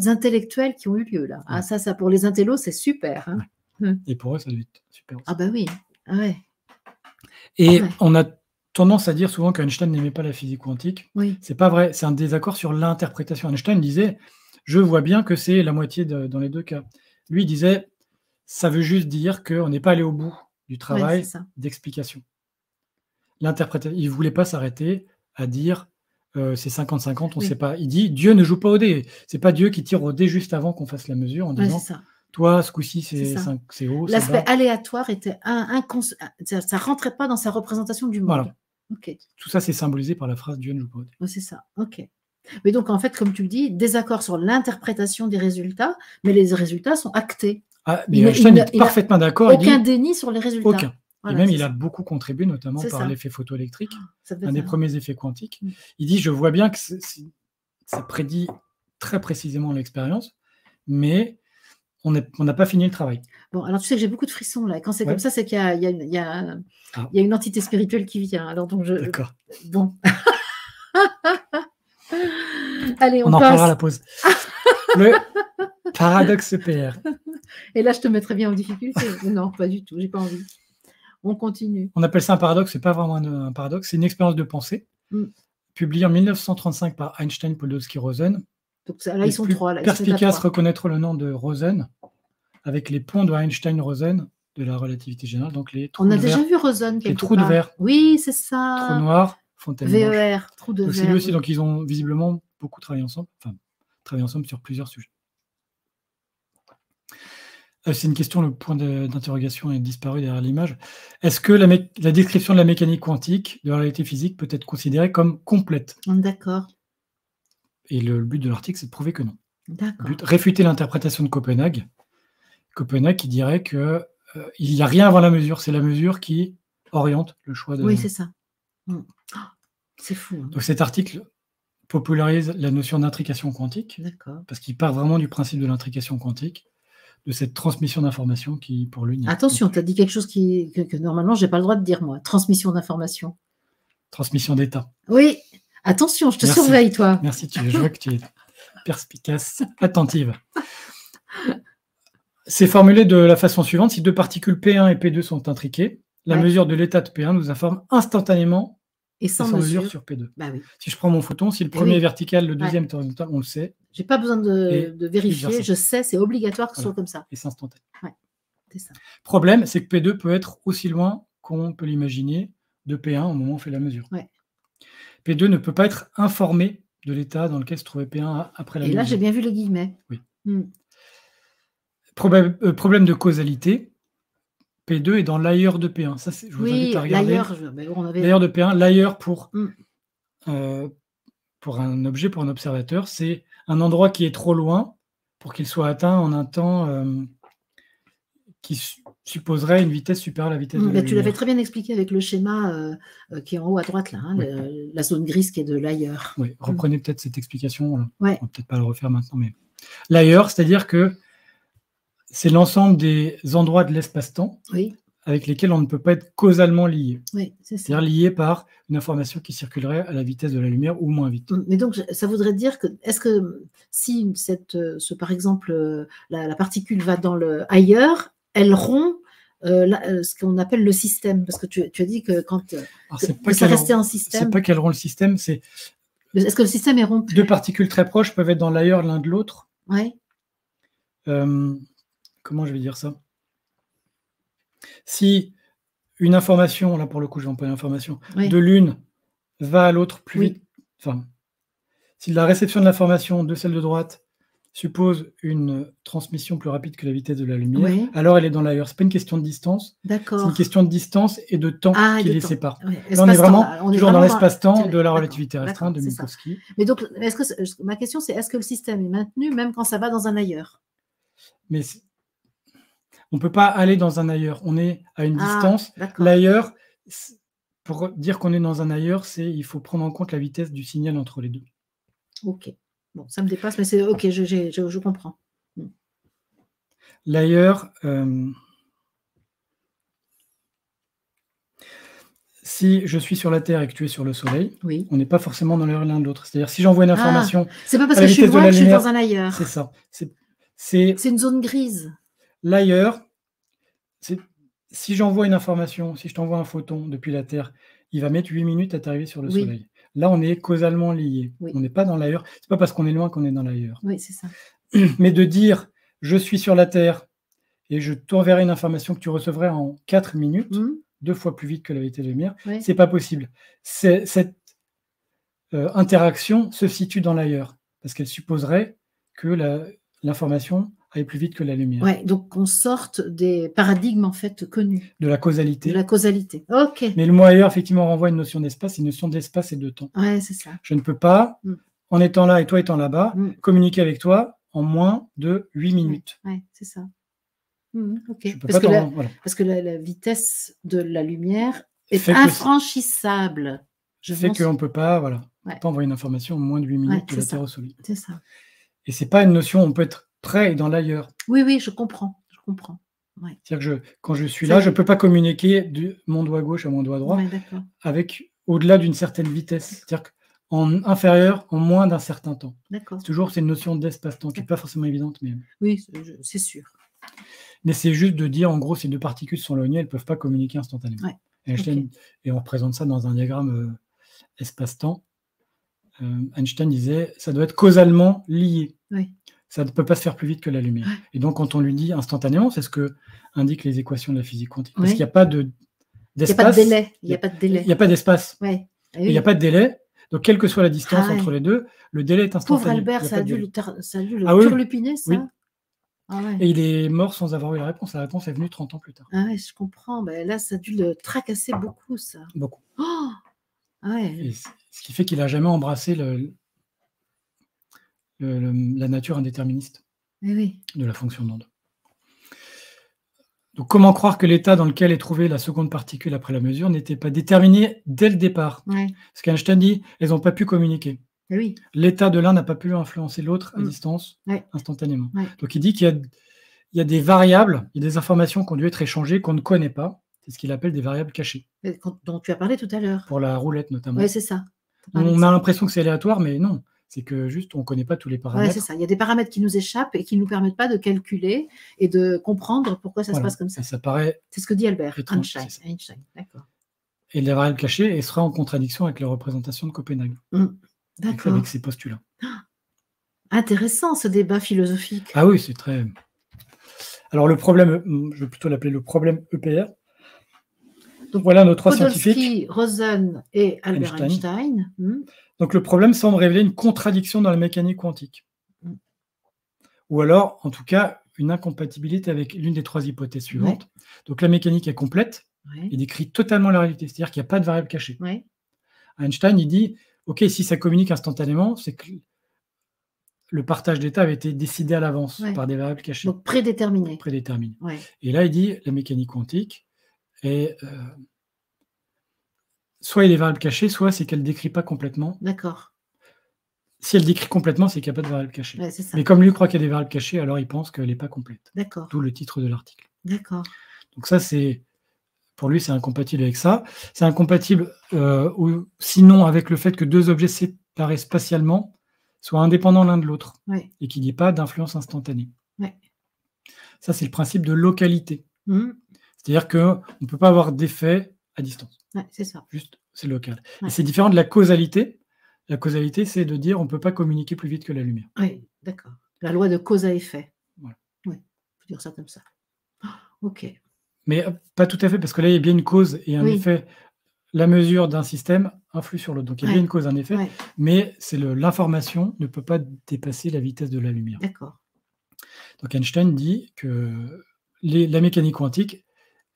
intellectuelles qui ont eu lieu là. Ah, ça, pour les intellos, c'est super. Hein.
Et pour eux, ça devait être super aussi.
Ah bah oui. Ah ouais.
Et on a tendance à dire souvent qu'Einstein n'aimait pas la physique quantique.
Oui.
C'est pas vrai, c'est un désaccord sur l'interprétation. Einstein disait, je vois bien que c'est la moitié dans les deux cas. Lui, il disait, ça veut juste dire qu'on n'est pas allé au bout du travail d'explication. L'interprétation, il ne voulait pas s'arrêter à dire c'est 50-50, on ne sait pas. Il dit, Dieu ne joue pas au dé. C'est pas Dieu qui tire au dé juste avant qu'on fasse la mesure en disant, toi, ce coup-ci, c'est haut.
L'aspect aléatoire était ça ne rentrait pas dans sa représentation du monde.
Voilà. Okay. Tout ça, c'est symbolisé par la phrase Dieu ne joue pas au dé.
C'est ça, ok. Mais donc, en fait, comme tu le dis, désaccord sur l'interprétation des résultats, mais les résultats sont actés.
Ah, mais Einstein est parfaitement d'accord.
Aucun déni sur les résultats.
Aucun. Voilà, et même, il a beaucoup contribué, notamment par l'effet photoélectrique, un des premiers effets quantiques. Il dit, je vois bien que ça prédit très précisément l'expérience, mais on n'a pas fini le travail.
Bon, alors tu sais que j'ai beaucoup de frissons là. Quand c'est comme ça, c'est qu'il y a une entité spirituelle qui vient. Alors donc
D'accord.
Bon. Allez,
on en reparlera à la pause. Le paradoxe PR.
Et là, je te mettrais bien en difficulté. Non, pas du tout. J'ai pas envie. On continue.
On appelle ça un paradoxe. C'est pas vraiment un paradoxe. C'est une expérience de pensée publiée en 1935 par Einstein, Podolsky, Rosen.
Donc là, ils sont trois.
Perspicace reconnaître le nom de Rosen avec les ponts de Einstein-Rosen de la relativité générale. Donc les trous
on a déjà vu Rosen quelque
les trous de verre.
Oui, c'est ça.
Trous noirs, fontaine
VER, trous de verre.
C'est lui aussi. Donc ils ont visiblement beaucoup travaillé ensemble. Enfin, travaillé ensemble sur plusieurs sujets. C'est une question, le point d'interrogation est disparu derrière l'image. Est-ce que la description de la mécanique quantique, de la réalité physique, peut être considérée comme complète?
D'accord.
Et le but de l'article, c'est de prouver que non.
D'accord.
Réfuter l'interprétation de Copenhague. Copenhague qui dirait qu'il n'y a rien avant la mesure, c'est la mesure qui oriente le choix de...
Oui, c'est ça. C'est fou. Hein.
Donc cet article popularise la notion d'intrication quantique, parce qu'il part vraiment du principe de l'intrication quantique, de cette transmission d'informations qui, pour lui...
Attention, tu as dit quelque chose que normalement, je n'ai pas le droit de dire, moi. Transmission d'informations.
Transmission d'état.
Oui, attention, je te surveille, toi.
Merci, je vois que tu es perspicace, attentive. C'est formulé de la façon suivante. Si deux particules P1 et P2 sont intriquées, la mesure de l'état de P1 nous informe instantanément
et sans mesure
sur P2.
Bah oui.
Si je prends mon photon, si le premier est vertical, le deuxième est horizontal, on le sait.
J'ai pas besoin de vérifier, je sais, c'est obligatoire que ce soit comme ça.
Et c'est instantané.
Ouais, c'est ça.
Problème, c'est que P2 peut être aussi loin qu'on peut l'imaginer de P1 au moment où on fait la mesure.
Ouais.
P2 ne peut pas être informé de l'état dans lequel se trouvait P1 après la mesure.
Et là, j'ai bien vu les guillemets.
Oui. Problème de causalité. P2 est dans l'ailleurs de P1. Ça, je vous invite à regarder. L'ailleurs de P1, l'ailleurs pour un objet, pour un observateur, c'est un endroit qui est trop loin pour qu'il soit atteint en un temps qui supposerait une vitesse supérieure à la vitesse de la lumière.
Tu l'avais très bien expliqué avec le schéma qui est en haut à droite, là, hein, la zone grise qui est de l'ailleurs.
Oui, reprenez peut-être cette explication. On ne va peut-être pas le refaire maintenant, mais l'ailleurs, c'est-à-dire que c'est l'ensemble des endroits de l'espace-temps avec lesquels on ne peut pas être causalement lié.
Oui, c'est ça.
C'est-à-dire lié par une information qui circulerait à la vitesse de la lumière ou moins vite.
Mais donc, ça voudrait dire que, est-ce que si par exemple, la particule va dans le ailleurs, elle rompt ce qu'on appelle le système, parce que tu as dit que quand ça restait en système.
C'est pas qu'elle rompt le système, c'est.
Est-ce que le système est rompu?
Deux particules très proches peuvent être dans l'ailleurs l'un de l'autre.
Oui.
Comment je vais dire ça? Si une information, là pour le coup je vais employer l'information, de l'une va à l'autre plus vite, enfin, si la réception de l'information de celle de droite suppose une transmission plus rapide que la vitesse de la lumière, alors elle est dans l'ailleurs. Ce n'est pas une question de distance, c'est une question de distance et de temps qui les sépare. Là, on est vraiment toujours dans l'espace-temps de la relativité restreinte de Minkowski.
Mais donc, ma question c'est, est-ce que le système est maintenu même quand ça va dans un ailleurs?
Mais on ne peut pas aller dans un ailleurs, on est à une distance. L'ailleurs, pour dire qu'on est dans un ailleurs, il faut prendre en compte la vitesse du signal entre les deux.
Ok. Bon, ça me dépasse, mais c'est ok, je comprends.
L'ailleurs, si je suis sur la Terre et que tu es sur le Soleil, on n'est pas forcément dans l'ailleurs l'un de l'autre. C'est-à-dire, si j'envoie une information.
C'est pas parce que je suis loin que je suis dans un ailleurs.
C'est ça.
C'est une zone grise.
L'ailleurs, si j'envoie une information, si je t'envoie un photon depuis la Terre, il va mettre 8 minutes à t'arriver sur le Soleil. Là, on est causalement liés. On n'est pas dans l'ailleurs. Ce n'est pas parce qu'on est loin qu'on est dans l'ailleurs.
Oui, c'est ça.
Mais de dire, je suis sur la Terre et je t'enverrai une information que tu recevrais en 4 minutes, 2 fois plus vite que la vitesse de la lumière, ce n'est pas possible. Cette interaction se situe dans l'ailleurs, parce qu'elle supposerait que l'information aille plus vite que la lumière.
Oui, donc qu'on sorte des paradigmes en fait connus.
De la causalité.
De la causalité, ok.
Mais le mot ailleurs, effectivement, renvoie une notion d'espace, une notion d'espace et de temps.
Oui, c'est ça.
Je ne peux pas, en étant là et toi étant là-bas, communiquer avec toi en moins de 8 minutes.
Oui, c'est ça. Ok. Parce que la vitesse de la lumière est infranchissable.
Fait qu'on ne peut pas, pas envoyer une information en moins de 8 minutes de la Terre au Soleil.
C'est ça.
Et ce n'est pas une notion, on peut être près et dans l'ailleurs.
Oui, je comprends.
C'est-à-dire que quand je suis là, je ne peux pas communiquer de mon doigt gauche à mon doigt droit avec au-delà d'une certaine vitesse. C'est-à-dire qu'en inférieur, en moins d'un certain temps. C'est toujours une notion d'espace-temps qui n'est pas forcément évidente. Mais...
Oui, c'est sûr.
Mais c'est juste de dire, en gros, ces deux particules sont éloignées, elles ne peuvent pas communiquer instantanément. Et on représente ça dans un diagramme espace-temps. Einstein disait, ça doit être causalement lié. Ça ne peut pas se faire plus vite que la lumière. Et donc, quand on lui dit instantanément, c'est ce que indiquent les équations de la physique quantique. Parce qu'il n'y a pas d'espace.
Il n'y a pas de délai.
Il n'y a pas d'espace.
Il
n'y a pas de délai. Donc, quelle que soit la distance entre les deux, le délai est instantané.
Pauvre Albert, ça a dû le turlupiner, ça.
Et il est mort sans avoir eu la réponse. La réponse est venue 30 ans plus tard.
Ah ouais, je comprends. Là, ça a dû le tracasser beaucoup, ça.
Beaucoup.
Et
ce qui fait qu'il n'a jamais embrassé la nature indéterministe de la fonction d'onde. Donc, comment croire que l'état dans lequel est trouvée la seconde particule après la mesure n'était pas déterminé dès le départ? Parce qu'Einstein dit, elles n'ont pas pu communiquer. L'état de l'un n'a pas pu influencer l'autre à distance instantanément. Donc, il dit qu'il y a des variables, il y a des informations qui ont dû être échangées qu'on ne connaît pas. C'est ce qu'il appelle des variables cachées.
Dont tu as parlé tout à l'heure.
Pour la roulette, notamment.
Oui, c'est ça.
On a l'impression que c'est aléatoire, mais non. C'est que juste, on ne connaît pas tous les paramètres.
C'est ça. Il y a des paramètres qui nous échappent et qui ne nous permettent pas de calculer et de comprendre pourquoi ça se passe comme ça.
Ça paraît.
C'est ce que dit Albert Einstein. D'accord.
Et les variables cachées seraient en contradiction avec la représentation de Copenhague.
D'accord.
Avec ces postulats.
Intéressant, ce débat philosophique.
Ah oui, c'est très... Alors, le problème, je vais plutôt l'appeler le problème EPR. Donc, voilà nos trois scientifiques.
Rosen et Albert Einstein.
Donc, le problème semble révéler une contradiction dans la mécanique quantique. Ou alors, en tout cas, une incompatibilité avec l'une des trois hypothèses suivantes. Donc, la mécanique est complète et décrit totalement la réalité. C'est-à-dire qu'il n'y a pas de variable cachée. Einstein, il dit, OK, si ça communique instantanément, c'est que le partage d'état avait été décidé à l'avance par des variables cachées.
Donc, prédéterminé.
Prédéterminé. Et là, il dit, la mécanique quantique est... soit il y a des variables cachées, soit c'est qu'elle ne décrit pas complètement.
D'accord.
Si elle décrit complètement, c'est qu'il n'y a pas de variables cachées. Mais comme lui croit qu'il y a des variables cachées, alors il pense qu'elle n'est pas complète.
D'accord.
D'où le titre de l'article.
D'accord.
Donc ça, c'est Pour lui, c'est incompatible avec ça. C'est incompatible, ou sinon avec le fait que deux objets séparés spatialement soient indépendants l'un de l'autre et qu'il n'y ait pas d'influence instantanée. Ça, c'est le principe de localité. C'est-à-dire qu'on ne peut pas avoir d'effet à distance.
C'est ça.
Juste, c'est local. Et c'est différent de la causalité. La causalité, c'est de dire on ne peut pas communiquer plus vite que la lumière.
Oui, d'accord. La loi de cause à effet.
Voilà.
Oui, on peut dire ça comme ça. Ok.
Mais pas tout à fait, parce que là, il y a bien une cause et un effet. La mesure d'un système influe sur l'autre. Donc, il y a bien une cause, un effet, mais l'information ne peut pas dépasser la vitesse de la lumière.
D'accord.
Donc, Einstein dit que la mécanique quantique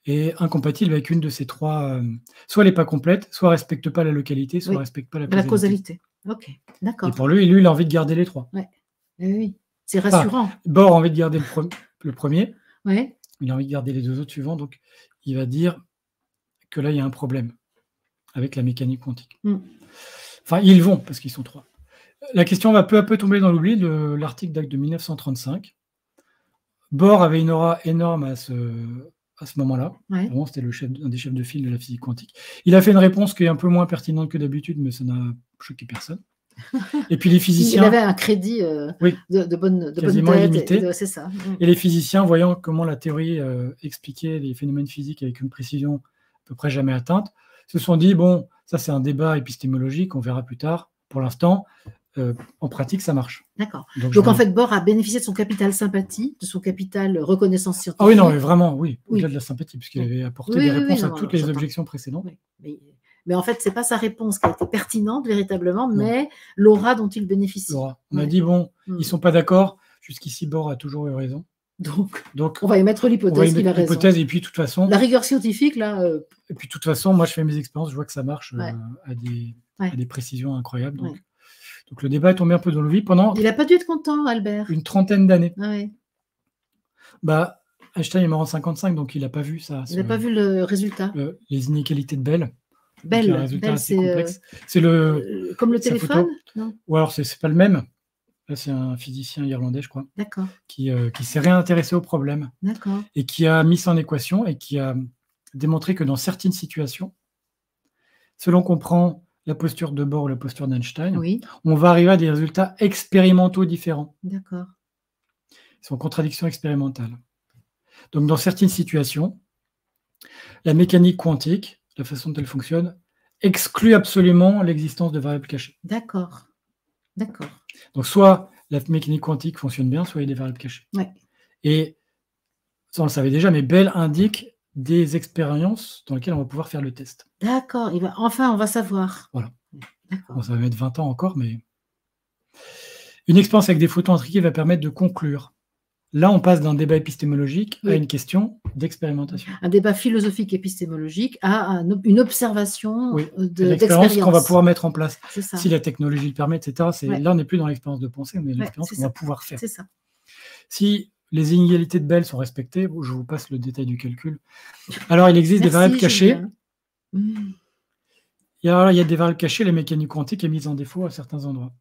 est incompatible avec une de ces trois. Soit elle n'est pas complète, soit elle ne respecte pas la localité, soit elle ne respecte pas la causalité.
Ok, d'accord.
Et pour lui, il a envie de garder les trois.
Oui, c'est rassurant.
Bohr a envie de garder le premier.
Oui.
Il a envie de garder les deux autres suivants. Donc, il va dire que là, il y a un problème avec la mécanique quantique. Enfin, ils vont, parce qu'ils sont trois. La question va peu à peu tomber dans l'oubli. L'article date de 1935. Bohr avait une aura énorme à ce moment-là. Vraiment, c'était un des chefs de file de la physique quantique. Il a fait une réponse qui est un peu moins pertinente que d'habitude, mais ça n'a choqué personne. Et puis les physiciens...
Il avait un crédit de bonne
illimité.
C'est ça.
Et les physiciens, voyant comment la théorie expliquait les phénomènes physiques avec une précision à peu près jamais atteinte, se sont dit, bon, ça c'est un débat épistémologique, on verra plus tard. Pour l'instant, en pratique, ça marche.
D'accord. Donc en fait, Bohr a bénéficié de son capital sympathie, de son capital reconnaissance scientifique.
Ah oui, non, mais vraiment, au-delà de la sympathie, puisqu'il avait apporté des réponses à toutes les objections précédentes.
Mais en fait, ce n'est pas sa réponse qui a été pertinente véritablement, mais l'aura dont il bénéficie.
L'aura. On a dit, bon, ils ne sont pas d'accord. Jusqu'ici, Bohr a toujours eu raison.
Donc on va émettre l'hypothèse qu'il a raison.
Et puis, de toute façon...
La rigueur scientifique, là...
Et puis, de toute façon, moi, je fais mes expériences, je vois que ça marche à des précisions incroyables. Donc, le débat est tombé un peu dans le vide pendant...
Il n'a pas dû être content, Albert.
Une trentaine d'années.
Ah
Einstein est mort en 55, donc il n'a pas vu ça.
Il n'a pas vu le résultat.
Les inégalités de Bell.
Bell,
un résultat assez complexe. C'est
comme le téléphone, non?
Ou alors, c'est pas le même. Là, c'est un physicien irlandais, je crois.
D'accord.
Qui s'est réintéressé au problème.
D'accord.
Et qui a mis ça en équation et qui a démontré que dans certaines situations, selon qu'on prend la posture de Bohr ou la posture d'Einstein, on va arriver à des résultats expérimentaux différents.
D'accord.
Ils sont en contradiction expérimentale. Donc, dans certaines situations, la mécanique quantique, la façon dont elle fonctionne, exclut absolument l'existence de variables cachées.
D'accord. D'accord.
Donc, soit la mécanique quantique fonctionne bien, soit il y a des variables cachées. Et ça, on le savait déjà, mais Bell indique des expériences dans lesquelles on va pouvoir faire le test.
D'accord. Enfin, on va savoir.
Voilà. Bon, ça va mettre 20 ans encore, mais... Une expérience avec des photons intriqués va permettre de conclure. Là, on passe d'un débat épistémologique à une question d'expérimentation. Un
débat philosophique épistémologique à une observation
d'expérience qu'on va pouvoir mettre en place.
Ça.
Si la technologie le permet, etc. Là, on n'est plus dans l'expérience de pensée, on est dans l'expérience qu'on va pouvoir faire.
C'est ça.
Si les inégalités de Bell sont respectées, je vous passe le détail du calcul. Alors, il existe des variables cachées. Il y a des variables cachées, la mécanique quantique est mise en défaut à certains endroits.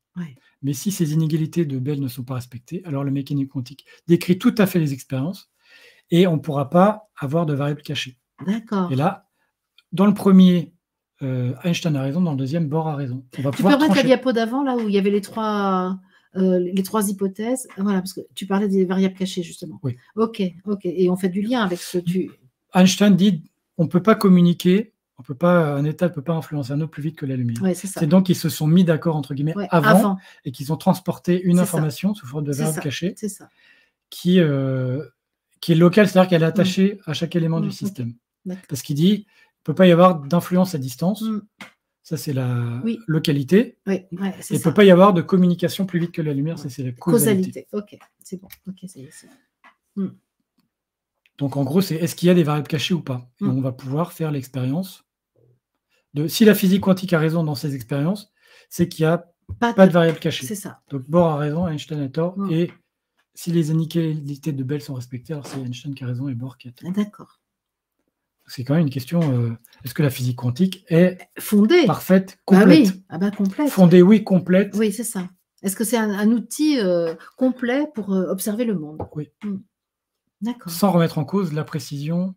Mais si ces inégalités de Bell ne sont pas respectées, alors la mécanique quantique décrit tout à fait les expériences et on ne pourra pas avoir de variables cachées.
D'accord.
Et là, dans le premier, Einstein a raison, dans le deuxième, Bohr a raison.
Tu peux remettre la diapo d'avant, là où il y avait les trois hypothèses. Voilà, parce que tu parlais des variables cachées, justement.
Oui.
Ok. Et on fait du lien avec ce que tu...
Einstein dit on ne peut pas communiquer. Un état ne peut pas influencer un autre plus vite que la lumière. C'est donc qu'ils se sont mis d'accord, entre guillemets, avant, et qu'ils ont transporté une information sous forme de variable cachée qui est locale, c'est-à-dire qu'elle est attachée à chaque élément du système. Parce qu'il dit, il ne peut pas y avoir d'influence à distance. Ça, c'est la localité. Il ne peut pas y avoir de communication plus vite que la lumière. Ça, c'est la causalité.
Ok, c'est bon.
Donc, en gros, c'est est-ce qu'il y a des variables cachées ou pas? Et on va pouvoir faire l'expérience. Si la physique quantique a raison dans ses expériences, c'est qu'il n'y a pas de variables cachées.
C'est ça.
Donc Bohr a raison, Einstein a tort. Et si les inégalités de Bell sont respectées, alors c'est Einstein qui a raison et Bohr qui a tort.
D'accord.
C'est quand même une question, est-ce que la physique quantique est
fondée,
parfaite, complète?
Complète.
Fondée, oui, complète.
Oui, c'est ça. Est-ce que c'est un outil complet pour observer le monde?
Oui.
D'accord.
Sans remettre en cause la précision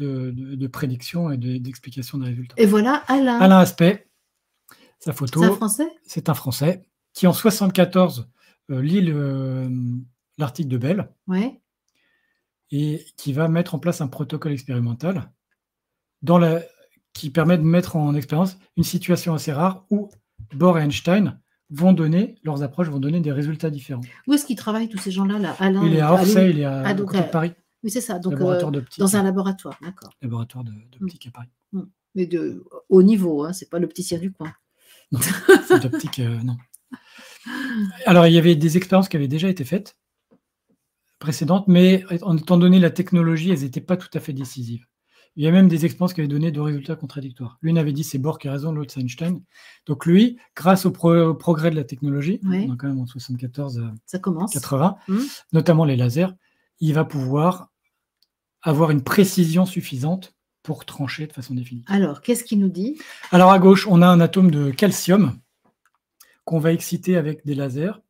de prédiction et d'explication des résultats.
Et voilà Alain.
Alain Aspect, sa photo.
C'est un Français?
C'est un Français qui, en 1974, lit l'article de Bell.
Ouais.
Et qui va mettre en place un protocole expérimental qui permet de mettre en expérience une situation assez rare où Bohr et Einstein leurs approches vont donner des résultats différents.
Où est-ce qu'ils travaillent, tous ces gens-là là? Alain,
il est à Orsay, il est à côté de Paris.
Oui, c'est ça. Donc,
dans
un laboratoire, d'accord.
Laboratoire d'optique à Paris.
Mais de haut niveau, hein, c'est pas l'opticien du coin.
Non, c'est d'optique, non. Alors, il y avait des expériences qui avaient déjà été faites, précédentes, mais en étant donné la technologie, elles n'étaient pas tout à fait décisives. Il y a même des expériences qui avaient donné deux résultats contradictoires. L'une avait dit c'est Bohr qui a raison, l'autre c'est Einstein. Donc lui, grâce au progrès de la technologie, on est quand même en 74
ça commence.
80, notamment les lasers, il va pouvoir avoir une précision suffisante pour trancher de façon définitive.
Alors, qu'est-ce qu'il nous dit?
Alors à gauche, on a un atome de calcium qu'on va exciter avec des lasers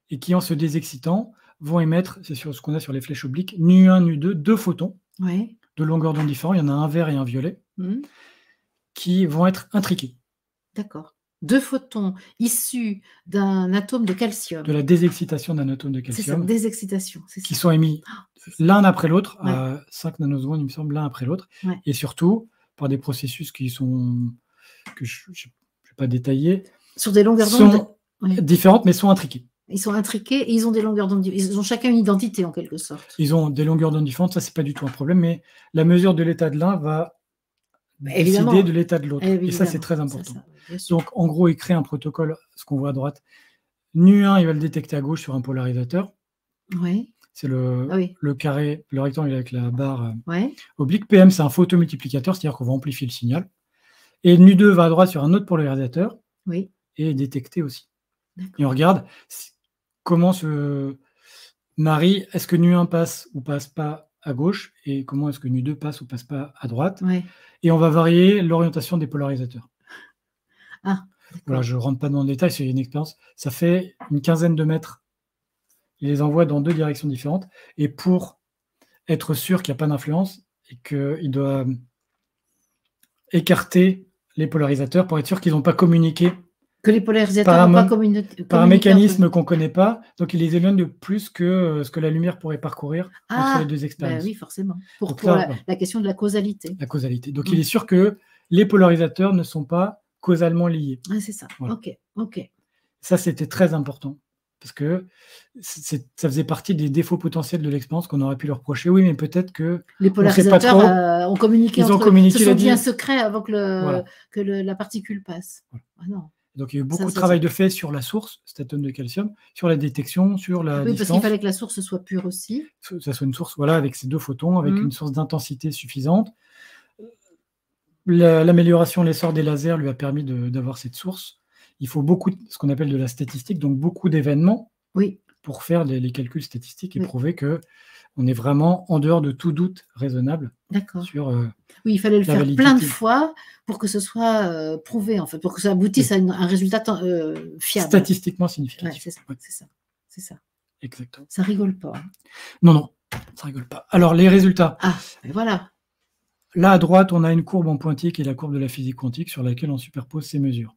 et qui, en se désexcitant, vont émettre, c'est sur ce qu'on a sur les flèches obliques, Nu1, Nu2, deux photons de longueur d'onde différents, il y en a un vert et un violet, qui vont être intriqués.
D'accord. Deux photons issus d'un atome de calcium.
De la désexcitation d'un atome de calcium.
C'est ça, désexcitation.
Qui sont émis l'un après l'autre, à 5 nanosecondes, il me semble, l'un après l'autre, et surtout par des processus que je ne vais pas détailler.
Sur des longueurs d'onde
différentes, mais sont intriquées.
Ils sont intriqués et ils ont des longueurs d'onde différentes. Ils ont chacun une identité, en quelque sorte.
Ils ont des longueurs d'onde différentes, ça, c'est pas du tout un problème, mais la mesure de l'état de l'un va décider de l'état de l'autre. Et ça, c'est très important. Donc, en gros, il crée un protocole, ce qu'on voit à droite. Nu1, il va le détecter à gauche sur un polarisateur. C'est le carré, le rectangle avec la barre oblique. PM, c'est un photomultiplicateur, c'est-à-dire qu'on va amplifier le signal. Et Nu2 va à droite sur un autre polarisateur et est détecté aussi. Et on regarde comment se marie, est-ce que Nu1 passe ou passe pas à gauche, et comment est-ce que Nu2 passe ou passe pas à droite. Et on va varier l'orientation des polarisateurs. Voilà, je ne rentre pas dans le détail, c'est une expérience. Ça fait une quinzaine de mètres. Il les envoie dans deux directions différentes. Et pour être sûr qu'il n'y a pas d'influence et qu'il doit écarter les polarisateurs pour être sûr qu'ils n'ont pas communiqué.
Que les polarisateurs n'ont pas communiqué.
Par un mécanisme qu'on ne connaît pas. Donc, il les éloigne de plus que ce que la lumière pourrait parcourir entre les deux expériences.
Oui, forcément. Pour la question de la causalité.
La causalité. Donc, il est sûr que les polarisateurs ne sont pas causalement liés.
C'est ça. Voilà. OK.
Ça, c'était très important. Parce que ça faisait partie des défauts potentiels de l'expérience qu'on aurait pu leur reprocher. Oui, mais peut-être que
les polarisateurs ont communiqué
entre eux. Ils
se sont dit un secret avant que la particule passe.
Voilà. Non. Donc, il y a eu beaucoup de travail de fait sur la source, cet atome de calcium, sur la détection, sur la distance.
Parce qu'il fallait que la source soit pure aussi.
Que ça soit une source, avec ces deux photons, avec une source d'intensité suffisante. L'amélioration, l'essor des lasers lui a permis d'avoir cette source. Il faut beaucoup, ce qu'on appelle de la statistique, donc beaucoup d'événements pour faire les calculs statistiques et prouver qu'on est vraiment en dehors de tout doute raisonnable sur
il fallait le faire plein de fois pour que ce soit prouvé, en fait, pour que ça aboutisse à un résultat fiable.
Statistiquement significatif.
C'est ça.
Exactement.
Ça rigole pas.
Non, ça rigole pas. Alors, les résultats.
Voilà.
Là, à droite, on a une courbe en pointillé qui est la courbe de la physique quantique sur laquelle on superpose ces mesures.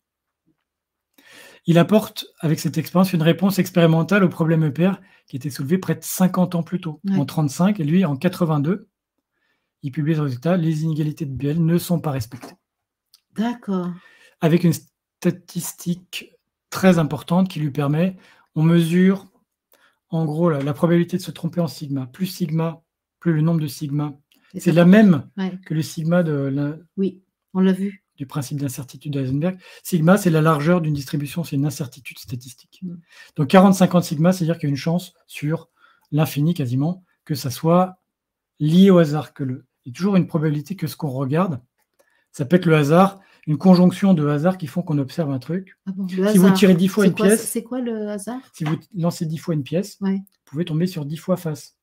Il apporte, avec cette expérience, une réponse expérimentale au problème EPR qui était soulevé près de 50 ans plus tôt, en 1935, et lui, en 1982, il publie ce résultat, les inégalités de Bell ne sont pas respectées.
D'accord.
Avec une statistique très importante qui lui permet, on mesure, en gros, la probabilité de se tromper en sigma. Plus le nombre de sigma, c'est la même que le sigma
Oui, on l'a vu.
Du principe d'incertitude d'Eisenberg. Sigma, c'est la largeur d'une distribution, c'est une incertitude statistique. Donc 40-50 sigma, c'est-à-dire qu'il y a une chance sur l'infini quasiment que ça soit lié au hasard. Il y a toujours une probabilité que ce qu'on regarde, ça peut être le hasard, une conjonction de hasards qui font qu'on observe un truc. Si vous tirez 10 fois une pièce...
C'est quoi le hasard?
Si vous lancez 10 fois une pièce, vous pouvez tomber sur 10 fois face.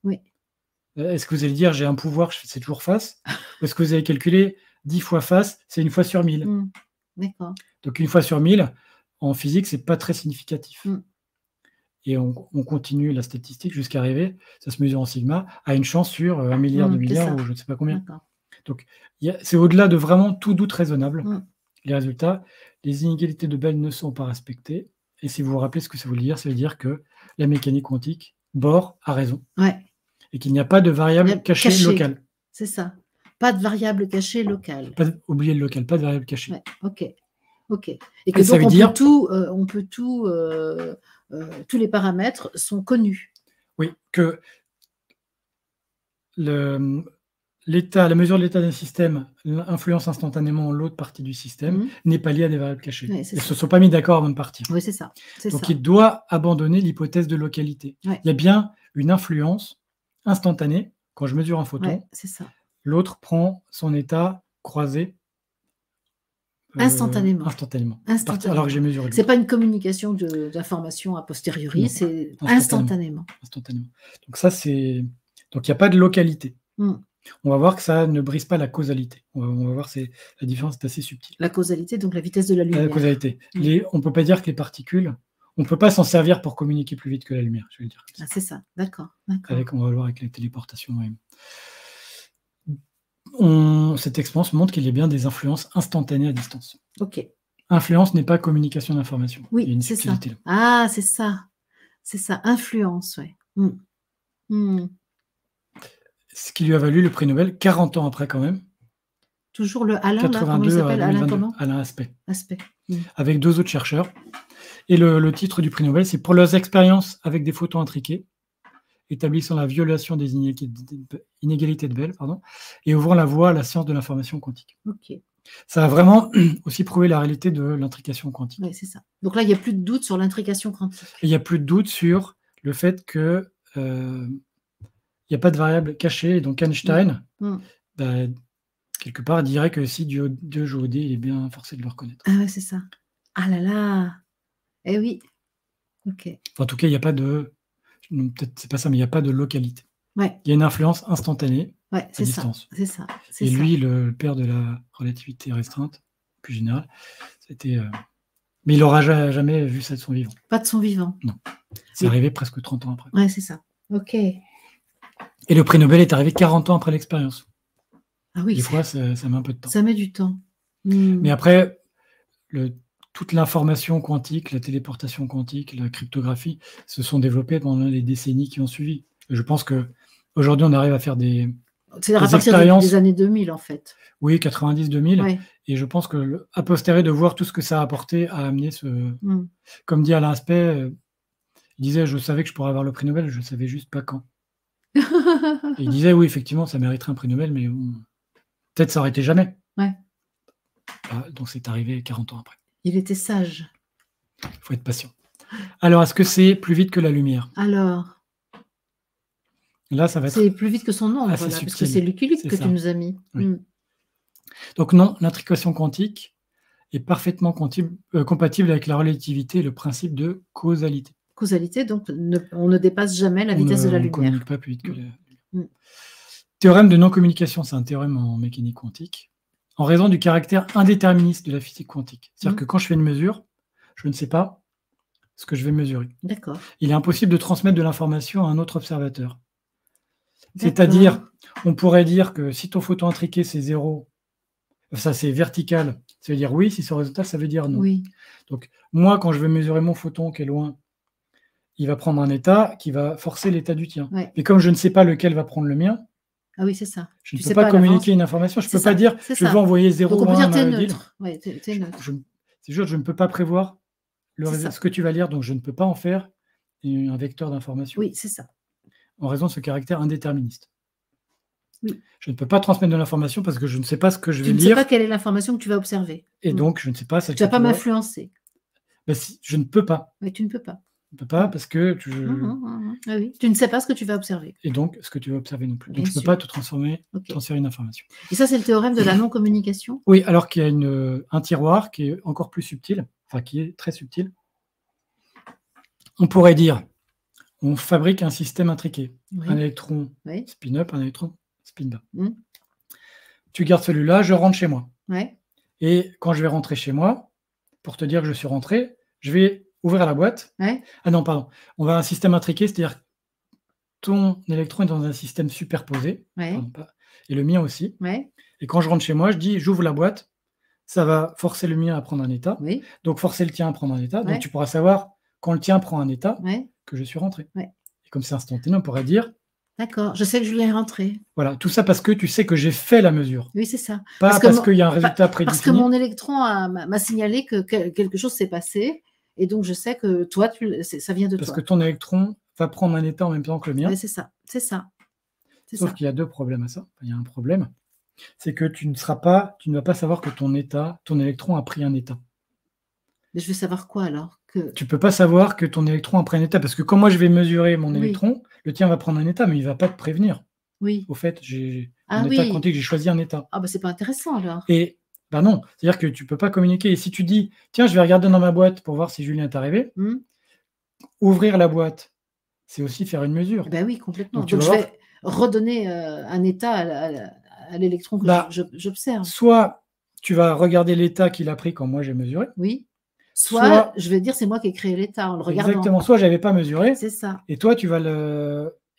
Est-ce que vous allez dire, j'ai un pouvoir, c'est toujours face? Ou est-ce que vous allez calculer 10 fois face, c'est une fois sur 1000.
D'accord.
Donc, une fois sur 1000, en physique, c'est pas très significatif. Et on continue la statistique jusqu'à arriver, ça se mesure en sigma, à une chance sur 1 milliard de milliards ou je ne sais pas combien. Donc, c'est au-delà de vraiment tout doute raisonnable. Les résultats, les inégalités de Bell ne sont pas respectées. Et si vous vous rappelez ce que ça veut dire que la mécanique quantique, Bohr a raison.
Ouais.
Et qu'il n'y a pas de variable cachée locale.
C'est ça. Pas de variable cachée locale.
Oubliez le local, pas de variable cachée.
Ouais. Ok. Et que donc on peut tout, tous les paramètres sont connus.
Oui, que la mesure de l'état d'un système influence instantanément l'autre partie du système, n'est pas liée à des variables cachées. Ils ne se sont pas mis d'accord avant de partir.
Oui, c'est ça.
Donc, il doit abandonner l'hypothèse de localité. Ouais. Il y a bien une influence instantanée. Quand je mesure un photon, l'autre prend son état croisé
instantanément.
Alors que j'ai mesuré.
Ce n'est pas une communication d'informations a posteriori, c'est instantanément.
Donc ça, c'est... Donc il n'y a pas de localité. On va voir que ça ne brise pas la causalité. On va voir, la différence est assez subtile.
La causalité, donc la vitesse de la lumière.
La causalité. On ne peut pas dire que les particules, on ne peut pas s'en servir pour communiquer plus vite que la lumière, je vais le dire.
Ah, c'est ça, d'accord.
On va le voir avec les téléportations. Cette expérience montre qu'il y a bien des influences instantanées à distance.
Ok.
Influence n'est pas communication d'information.
Oui, c'est ça. Ah, c'est ça. C'est ça, influence, oui.
Ce qui lui a valu le prix Nobel 40 ans après quand même.
Toujours le Alain, 82 là, comment il s'appelle, Alain comment ?
Alain Aspect. Avec 2 autres chercheurs. Et le titre du prix Nobel, c'est pour leurs expériences avec des photons intriqués, établissant la violation des inégalités de Bell, et ouvrant la voie à la science de l'information quantique.
Okay.
Ça a vraiment aussi prouvé la réalité de l'intrication quantique.
Oui, c'est ça. Donc là, il n'y a plus de doute sur l'intrication quantique.
Il n'y a plus de doute sur le fait que il n'y a pas de variable cachée. Et donc Einstein, quelque part, dirait que si Dieu joue au dé, il est bien forcé de le reconnaître.
Ah ouais, c'est ça. Ah là là. Eh oui. Ok.
En tout cas, il n'y a pas de... Peut-être c'est pas ça, mais il n'y a pas de localité.
Ouais.
Il y a une influence instantanée à distance.
C'est ça.
Et lui, le père de la relativité restreinte, plus générale, c'était... Mais il n'aura jamais vu ça de son vivant.
Pas de son vivant.
Non. C'est arrivé presque 30 ans après.
Ouais, c'est ça. Ok.
Et le prix Nobel est arrivé 40 ans après l'expérience.
Ah oui.
Des fois, ça met un peu de temps.
Ça met du temps.
Mais après, toute l'information quantique, la téléportation quantique, la cryptographie, se sont développées pendant les décennies qui ont suivi. Je pense qu'aujourd'hui, on arrive à faire des
expériences... C'est à partir des années 2000, en fait.
Oui, 90-2000. Ouais. Et je pense qu'à posteriori, de voir tout ce que ça a apporté, a amené ce... Comme dit Alain Aspect, il disait « Je savais que je pourrais avoir le prix Nobel, je ne savais juste pas quand. » Et il disait « Oui, effectivement, ça mériterait un prix Nobel, mais peut-être ça aurait été jamais. »
Ouais.
Donc c'est arrivé 40 ans après.
Il était sage.
Il faut être patient. Alors, est-ce que c'est plus vite que la lumière?
Alors,
là, ça va être...
C'est plus vite que son ombre, là, parce que c'est Lucky Luke que tu nous as mis.
Oui. Donc non, l'intrication quantique est parfaitement compatible avec la relativité et le principe de causalité.
Causalité, donc on ne dépasse jamais la vitesse de la lumière.
On ne communique pas plus vite que la lumière. Théorème de non-communication, c'est un théorème en mécanique quantique, en raison du caractère indéterministe de la physique quantique. C'est-à-dire que quand je fais une mesure, je ne sais pas ce que je vais mesurer.
D'accord.
Il est impossible de transmettre de l'information à un autre observateur. C'est-à-dire, on pourrait dire que si ton photon intriqué, c'est 0, ça c'est vertical, ça veut dire oui, si c'est horizontal, ça veut dire non.
Oui.
Donc, moi, quand je vais mesurer mon photon qui est loin, il va prendre un état qui va forcer l'état du tien. Ouais. Mais comme je ne sais pas lequel va prendre le mien,
ah oui, c'est ça.
Je ne peux pas communiquer une information. Je ne peux pas dire je vais envoyer 0 ou 1 à Maëlyn.
Ouais, t'es neutre.
C'est juste, je ne peux pas prévoir ce que tu vas lire, donc je ne peux pas en faire un vecteur d'information.
Oui, c'est ça.
En raison de ce caractère indéterministe.
Oui.
Je ne peux pas transmettre de l'information parce que je ne sais pas ce que je vais lire.
Tu ne sais pas quelle est l'information que tu vas observer.
Et donc, je ne sais pas...
Tu ne vas pas m'influencer.
Ben, je ne peux pas.
Mais tu ne peux pas.
Je ne peux pas parce que
Ah oui. Tu ne sais pas ce que tu vas observer.
Et donc, ce que tu vas observer non plus. Donc, je ne peux pas te transformer, transférer une information.
Et ça, c'est le théorème de la non-communication?
Oui, alors qu'il y a un tiroir qui est encore plus subtil, enfin qui est très subtil. On pourrait dire, on fabrique un système intriqué. Oui. Un électron spin-up, un électron spin-bas. Tu gardes celui-là, je rentre chez moi.
Ouais.
Et quand je vais rentrer chez moi, pour te dire que je suis rentré, je vais ouvrir la boîte.
Ouais.
Ah non, pardon. On va à un système intriqué, c'est-à-dire ton électron est dans un système superposé.
Ouais.
et le mien aussi.
Ouais.
Et quand je rentre chez moi, je dis, j'ouvre la boîte, ça va forcer le mien à prendre un état,
Oui.
donc forcer le tien à prendre un état.
Ouais.
Donc tu pourras savoir, quand le tien prend un état,
Ouais.
que je suis rentré.
Ouais.
Et comme c'est instantané, on pourrait dire...
D'accord, je sais que Julien est rentré.
Voilà, tout ça parce que tu sais que j'ai fait la mesure.
Oui, c'est ça.
Pas parce qu'il y a un résultat prédéfini.
Parce que mon électron m'a signalé que quelque chose s'est passé, et donc je sais que toi, ça vient de toi.
Parce que ton électron va prendre un état en même temps que le mien.
Oui, c'est ça, c'est ça.
Sauf qu'il y a 2 problèmes à ça. Il y a un problème, c'est que tu ne vas pas savoir que ton électron a pris un état.
Mais je veux savoir quoi alors
Tu ne peux pas savoir que ton électron a pris un état, parce que quand moi je vais mesurer mon électron, le tien va prendre un état, mais il ne va pas te prévenir.
Oui.
Au fait, j'ai un état quantique, j'ai choisi un état.
Ah bah c'est pas intéressant alors.
Et bah non, c'est-à-dire que tu ne peux pas communiquer. Et si tu dis, tiens, je vais regarder dans ma boîte pour voir si Julien est arrivé, ouvrir la boîte, c'est aussi faire une mesure.
Ben oui, complètement. Donc je vais redonner un état à l'électron que j'observe.
Soit tu vas regarder l'état qu'il a pris quand moi j'ai mesuré.
Oui. Soit je vais dire c'est moi qui ai créé l'état en le regardant.
Exactement. Soit j'avais pas mesuré.
C'est ça.
Et toi tu vas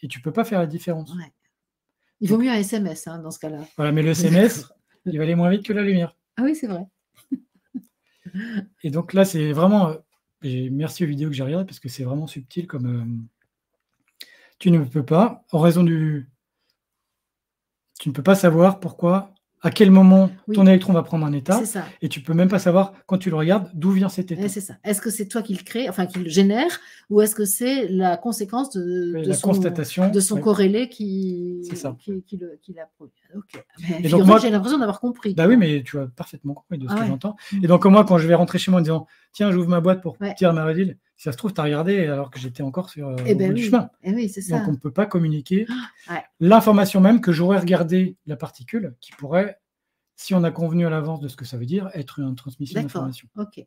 et tu peux pas faire la différence.
Ouais. Il vaut mieux un SMS dans ce cas-là.
Voilà, mais le SMS, il va aller moins vite que la lumière.
Ah oui, c'est vrai.
Et donc là, c'est vraiment... merci aux vidéos que j'ai regardées, parce que c'est vraiment subtil comme... tu ne peux pas, en raison du... Tu ne peux pas savoir pourquoi, à quel moment ton électron va prendre un état.
C'est ça.
Et tu ne peux même pas savoir, quand tu le regardes, d'où vient cet état.
C'est ça. Est-ce que c'est toi qui le crée, enfin qui le génère, ou est-ce que c'est la conséquence de son corrélé qui l'a produit? Ok. Et donc moi, j'ai l'impression d'avoir compris.
Bah oui, mais tu as parfaitement compris de ce que j'entends. Et donc moi, quand je vais rentrer chez moi en disant, tiens, j'ouvre ma boîte pour tirer ma redille, si ça se trouve, tu as regardé alors que j'étais encore sur au bout du chemin.
Oui, c'est ça.
Donc on ne peut pas communiquer l'information même que j'aurais regardé la particule, qui pourrait, si on a convenu à l'avance de ce que ça veut dire, être une transmission d'information.
Ok.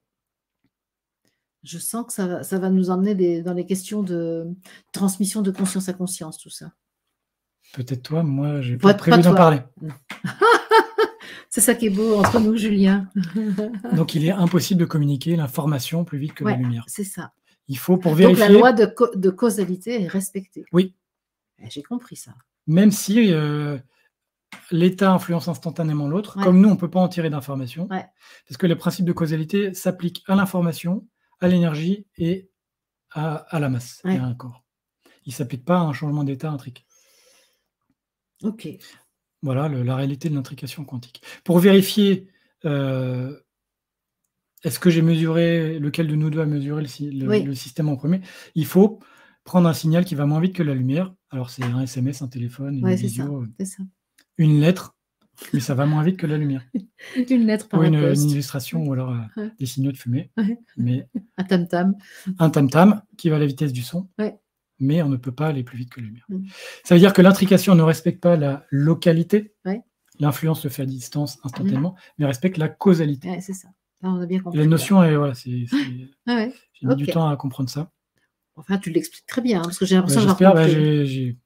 Je sens que ça va nous emmener dans les questions de transmission de conscience à conscience, tout ça.
Peut-être toi, moi, j'ai pas prévu d'en parler.
C'est ça qui est beau entre nous, Julien.
Donc, il est impossible de communiquer l'information plus vite que la lumière.
C'est ça.
Il faut, pour vérifier...
Donc, la loi de causalité est respectée.
Oui.
J'ai compris ça.
Même si l'état influence instantanément l'autre, comme nous, on ne peut pas en tirer d'informations, parce que le principe de causalité s'applique à l'information, à l'énergie et à la masse, et à un corps. Il ne s'applique pas à un changement d'état intriqué.
Ok.
Voilà la réalité de l'intrication quantique. Pour vérifier, est-ce que j'ai mesuré, lequel de nous deux a mesuré le système en premier, il faut prendre un signal qui va moins vite que la lumière. Alors c'est un SMS, un téléphone, une visio, une lettre, mais ça va moins vite que la lumière.
Une lettre par
la
poste.
Une illustration ou alors des signaux de fumée. Mais
un tam-tam.
Un tam-tam qui va à la vitesse du son. Mais on ne peut pas aller plus vite que la lumière. Ça veut dire que l'intrication ne respecte pas la localité, l'influence se fait à distance instantanément, mais respecte la causalité.
C'est ça. Là, on a bien compris.
La notion est, voilà, j'ai mis du temps à comprendre ça.
Enfin, tu l'expliques très bien, parce que j'ai l'impression d'avoir compris.
J'ai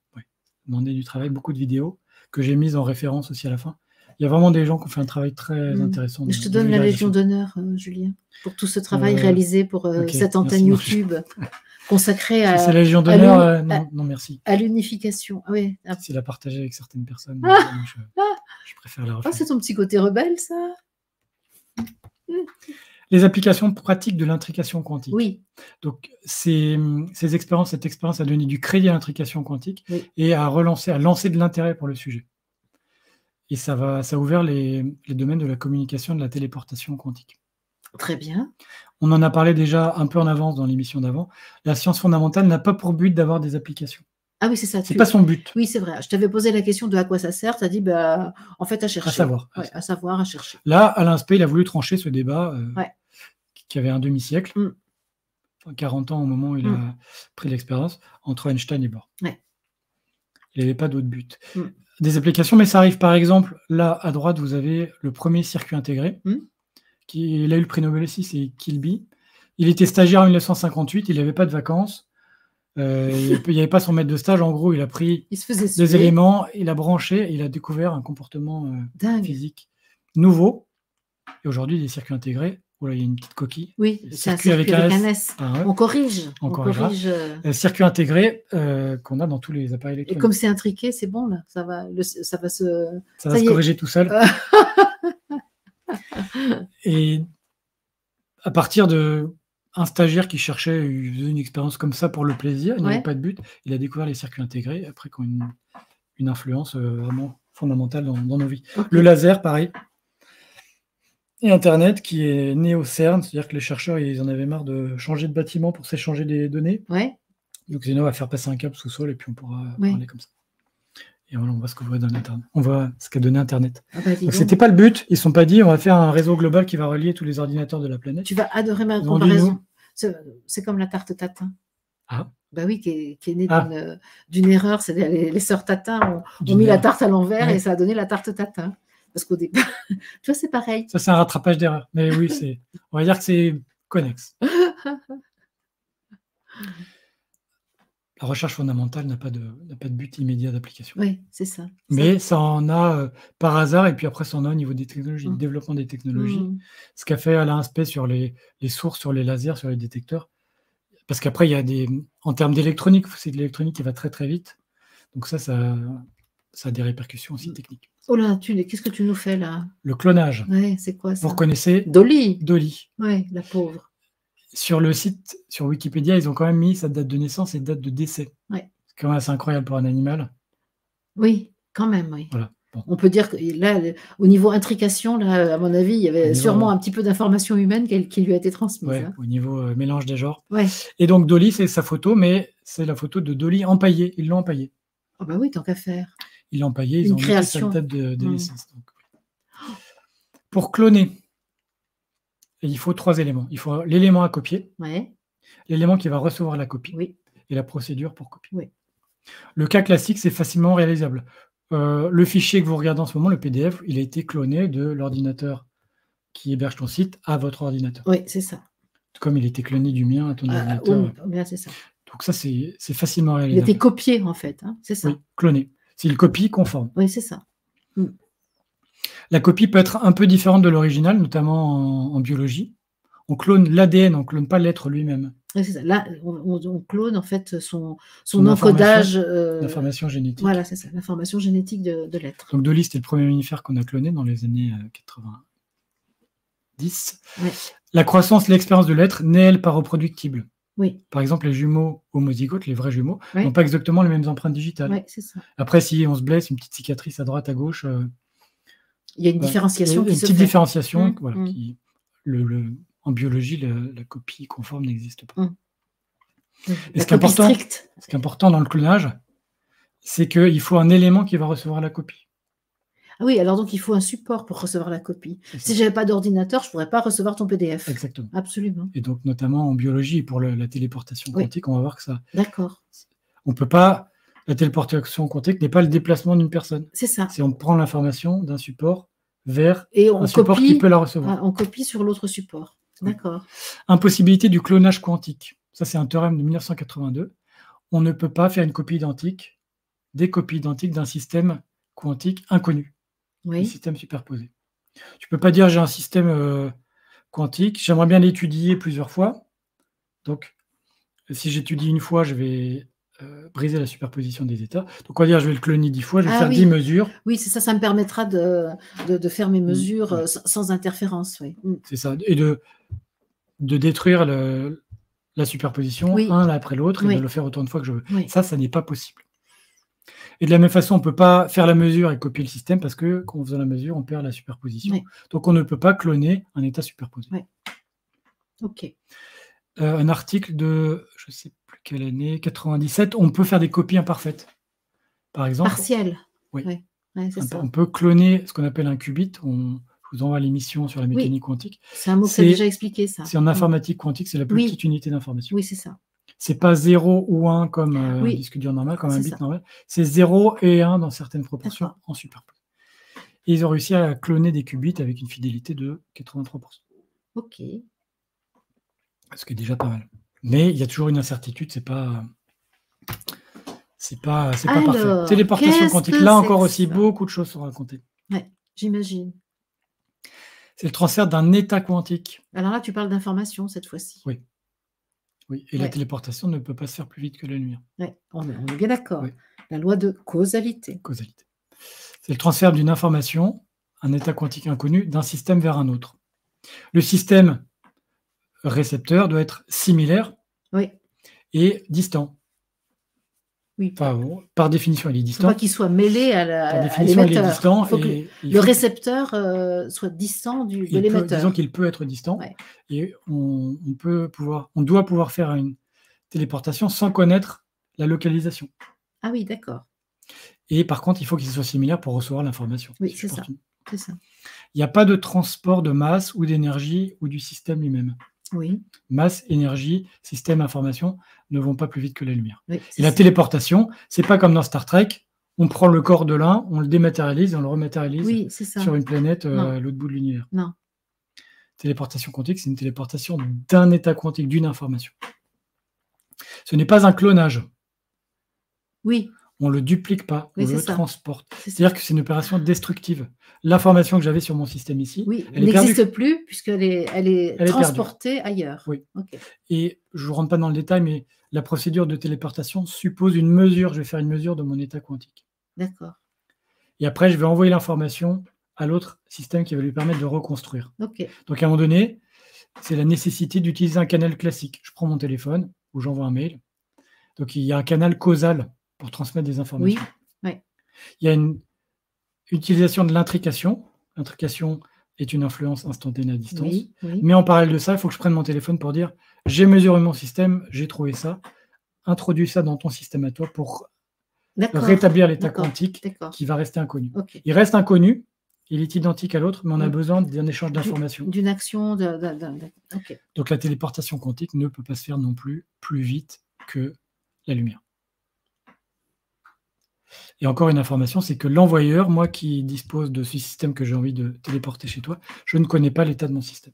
demandé du travail, beaucoup de vidéos que j'ai mises en référence aussi à la fin. Il y a vraiment des gens qui ont fait un travail très intéressant.
Je te donne la Légion d'honneur, Julien, pour tout ce travail réalisé pour cette antenne YouTube. Consacrée à...
C'est la Légion d'honneur, non merci.
À l'unification. Oui.
C'est la partager avec certaines personnes. Je préfère la refaire.
C'est ton petit côté rebelle, ça.
Les applications pratiques de l'intrication quantique.
Oui.
Donc, cette expérience a donné du crédit à l'intrication quantique et à lancer de l'intérêt pour le sujet. Et ça a ouvert les domaines de la communication et de la téléportation quantique.
Très bien.
On en a parlé déjà un peu en avance dans l'émission d'avant. La science fondamentale n'a pas pour but d'avoir des applications.
Ah oui, c'est ça.
C'est pas son but.
Oui, c'est vrai. Je t'avais posé la question de à quoi ça sert. Tu as dit, en fait, à chercher.
À savoir.
À savoir, à chercher.
Là, Alain Spey, il a voulu trancher ce débat qui avait un demi-siècle, 40 ans au moment où il a pris l'expérience, entre Einstein et Bohr. Il n'y avait pas d'autre but. Des applications, mais ça arrive par exemple, là, à droite, vous avez le premier circuit intégré. Il a eu le prix Nobel aussi, c'est Kilby. Il était stagiaire en 1958, il n'avait pas de vacances. Il n'y avait pas son maître de stage. En gros, il a pris des éléments, il a branché, et il a découvert un comportement physique nouveau. Et aujourd'hui, des circuits intégrés Voilà, il y a une petite coquille.
Oui, c'est un circuit avec un S.
Ah, ouais.
On corrige.
On corrige. Circuit intégré qu'on a dans tous les appareils électroniques.
Et comme c'est intriqué, c'est bon, là. Ça va
se corriger tout seul. Et à partir de un stagiaire qui cherchait une expérience comme ça pour le plaisir, il n'avait pas de but, il a découvert les circuits intégrés, après qui ont une influence vraiment fondamentale dans nos vies. Okay. Le laser, pareil. Et Internet, qui est né au CERN, c'est-à-dire que les chercheurs, ils en avaient marre de changer de bâtiment pour s'échanger des données.
Ouais.
Donc Zeno va faire passer un câble sous-sol et puis on pourra parler comme ça. Et voilà, on voit ce que vous donne Internet. On voit ce qu'a donné Internet. Ah bah, donc c'était pas le but. Ils ne sont pas dit, on va faire un réseau global qui va relier tous les ordinateurs de la planète.
Tu vas adorer ma comparaison. C'est comme la tarte tatin.
Ah.
Bah oui, qui est née d'une erreur. C'est les sœurs Tatin ont mis la tarte à l'envers et ça a donné la tarte tatin. Parce qu'au départ, tu vois, c'est pareil.
Ça, c'est un rattrapage d'erreur. Mais oui, on va dire que c'est connexe. La recherche fondamentale n'a pas de but immédiat d'application.
Oui, c'est ça.
Mais ça en a par hasard, et puis après, ça en a au niveau des technologies, du développement des technologies. Ce qu'a fait Alain Aspect sur les sources, sur les lasers, sur les détecteurs. Parce qu'après, il y a en termes d'électronique, c'est de l'électronique qui va très très vite. Donc ça a des répercussions aussi techniques.
Oh là, qu'est-ce que tu nous fais là?
Le clonage.
Ouais, c'est quoi ça?
Vous reconnaissez
Dolly.
Dolly.
Oui, la pauvre.
Sur le site, sur Wikipédia, ils ont quand même mis sa date de naissance et date de décès.
Ouais.
C'est quand même assez incroyable pour un animal.
Oui, quand même, oui.
Voilà. Bon.
On peut dire que là, au niveau intrication, là, à mon avis, il y avait sûrement un petit peu d'information humaine qui lui a été transmise.
Ouais,
hein.
Au niveau mélange des genres.
Ouais.
Et donc Dolly, c'est sa photo, mais c'est la photo de Dolly empaillée. Ils l'ont empaillée.
Ah bah oui, tant qu'à faire.
Ils l'ont empaillée, ils ont mis sa date de naissance. Donc, pour cloner, il faut 3 éléments. Il faut l'élément à copier, l'élément qui va recevoir la copie, et la procédure pour copier.
Oui.
Le cas classique, c'est facilement réalisable. Le fichier que vous regardez en ce moment, le PDF, il a été cloné de l'ordinateur qui héberge ton site à votre ordinateur.
Oui, c'est ça.
Comme il a été cloné du mien à ton ordinateur.
Bien, c'est ça.
Donc ça, c'est facilement réalisable.
Il a été copié, en fait, hein, c'est ça.
Oui, cloné. C'est une copie conforme.
Oui, c'est ça.
La copie peut être un peu différente de l'original, notamment en biologie. On clone l'ADN, on ne clone pas l'être lui-même.
Oui, c'est ça. Là, on clone en fait son encodage.
L'information génétique.
Voilà, c'est ça, l'information génétique de l'être.
Donc Dolly, c'était le premier mammifère qu'on a cloné dans les années 90.
Ouais.
La croissance, l'expérience de l'être n'est, elle, pas reproductible.
Oui.
Par exemple, les jumeaux homozygotes, les vrais jumeaux, n'ont pas exactement les mêmes empreintes digitales.
Oui, c'est ça.
Après, si on se blesse, une petite cicatrice à droite, à gauche...
il y a une différenciation qui se fait.
Une petite différenciation. Voilà, en biologie, la copie conforme n'existe pas. Et ce qui est important dans le clonage, c'est qu'il faut un élément qui va recevoir la copie.
Ah oui, alors donc il faut un support pour recevoir la copie. Si je n'avais pas d'ordinateur, je ne pourrais pas recevoir ton PDF.
Exactement.
Absolument.
Et donc, notamment en biologie, pour la téléportation quantique, on va voir que ça...
D'accord.
On ne peut pas... La téléportation quantique n'est pas le déplacement d'une personne.
C'est ça.
C'est on prend l'information d'un support vers un support qui peut la recevoir.
On copie sur l'autre support. D'accord.
Impossibilité du clonage quantique. Ça, c'est un théorème de 1982. On ne peut pas faire une copie identique, des copies identiques d'un système quantique inconnu. Un système superposé. Tu ne peux pas dire j'ai un système quantique, j'aimerais bien l'étudier plusieurs fois. Donc, si j'étudie une fois, je vais briser la superposition des états. Donc, on va dire je vais le cloner 10 fois, je vais faire 10 mesures.
Oui, c'est ça, ça me permettra de faire mes mesures sans interférence. Oui.
C'est ça, et de détruire la superposition, un après l'autre, et de le faire autant de fois que je veux. Ça n'est pas possible. Et de la même façon, on ne peut pas faire la mesure et copier le système parce que quand on faisant la mesure, on perd la superposition. Donc, on ne peut pas cloner un état superposé.
OK.
Un article de, je ne sais plus quelle année, 97, on peut faire des copies imparfaites. Par exemple.
Partielles.
Oui.
C'est ça.
On peut cloner ce qu'on appelle un qubit. Je vous envoie l'émission sur la mécanique quantique.
C'est un mot que tu as déjà expliqué, ça.
C'est en informatique quantique, c'est la plus petite unité d'information.
Oui, c'est ça.
C'est pas 0 ou 1 comme un disque dur normal, comme un bit normal. C'est 0 et 1 dans certaines proportions en superposé. Et ils ont réussi à cloner des qubits avec une fidélité de 83%.
OK.
Ce qui est déjà pas mal. Mais il y a toujours une incertitude, c'est pas parfait. Téléportation quantique, là encore aussi, beaucoup de choses sont racontées.
Ouais, j'imagine.
C'est le transfert d'un état quantique.
Alors là, tu parles d'information cette fois-ci.
Oui. Oui, et la téléportation ne peut pas se faire plus vite que la lumière.
Oui, on est bien d'accord. Oui. La loi de causalité.
Causalité. C'est le transfert d'une information, un état quantique inconnu, d'un système vers un autre. Le système récepteur doit être similaire et distant.
Oui.
Enfin, par définition, il est distant.
Il ne faut pas qu'il soit mêlé à l'émetteur. Il faut que le récepteur soit distant de l'émetteur.
Disons qu'il peut être distant. Et on doit pouvoir faire une téléportation sans connaître la localisation.
Ah oui, d'accord.
Et par contre, il faut qu'il soit similaire pour recevoir l'information.
Oui, c'est ça.
Il n'y a pas de transport de masse ou d'énergie ou du système lui-même.
Oui.
Masse, énergie, système, information ne vont pas plus vite que la lumière.
Oui,
et la téléportation, c'est pas comme dans Star Trek, on prend le corps de l'un, on le dématérialise et on le rematérialise sur une planète à l'autre bout de l'univers.
Non.
Téléportation quantique, c'est une téléportation d'un état quantique, d'une information. Ce n'est pas un clonage.
Oui.
On ne le duplique pas, on le transporte. C'est-à-dire que c'est une opération destructive. L'information que j'avais sur mon système ici,
elle n'existe plus puisqu'elle est transportée ailleurs.
Oui. Okay. Et je ne rentre pas dans le détail, mais la procédure de téléportation suppose une mesure. Je vais faire une mesure de mon état quantique.
D'accord.
Et après, je vais envoyer l'information à l'autre système qui va lui permettre de reconstruire.
Okay.
Donc, à un moment donné, c'est la nécessité d'utiliser un canal classique. Je prends mon téléphone ou j'envoie un mail. Donc, il y a un canal causal pour transmettre des informations.
Oui.
Il y a une utilisation de l'intrication. L'intrication est une influence instantanée à distance. Mais en parallèle de ça, il faut que je prenne mon téléphone pour dire « j'ai mesuré mon système, j'ai trouvé ça, introduis ça dans ton système à toi pour rétablir l'état quantique qui va rester inconnu. Okay. Il reste inconnu, il est identique à l'autre, mais on a besoin d'un échange d'informations.
D'une action.
Okay. Donc la téléportation quantique ne peut pas se faire non plus vite que la lumière. Et encore une information, c'est que l'envoyeur, moi qui dispose de ce système que j'ai envie de téléporter chez toi, je ne connais pas l'état de mon système.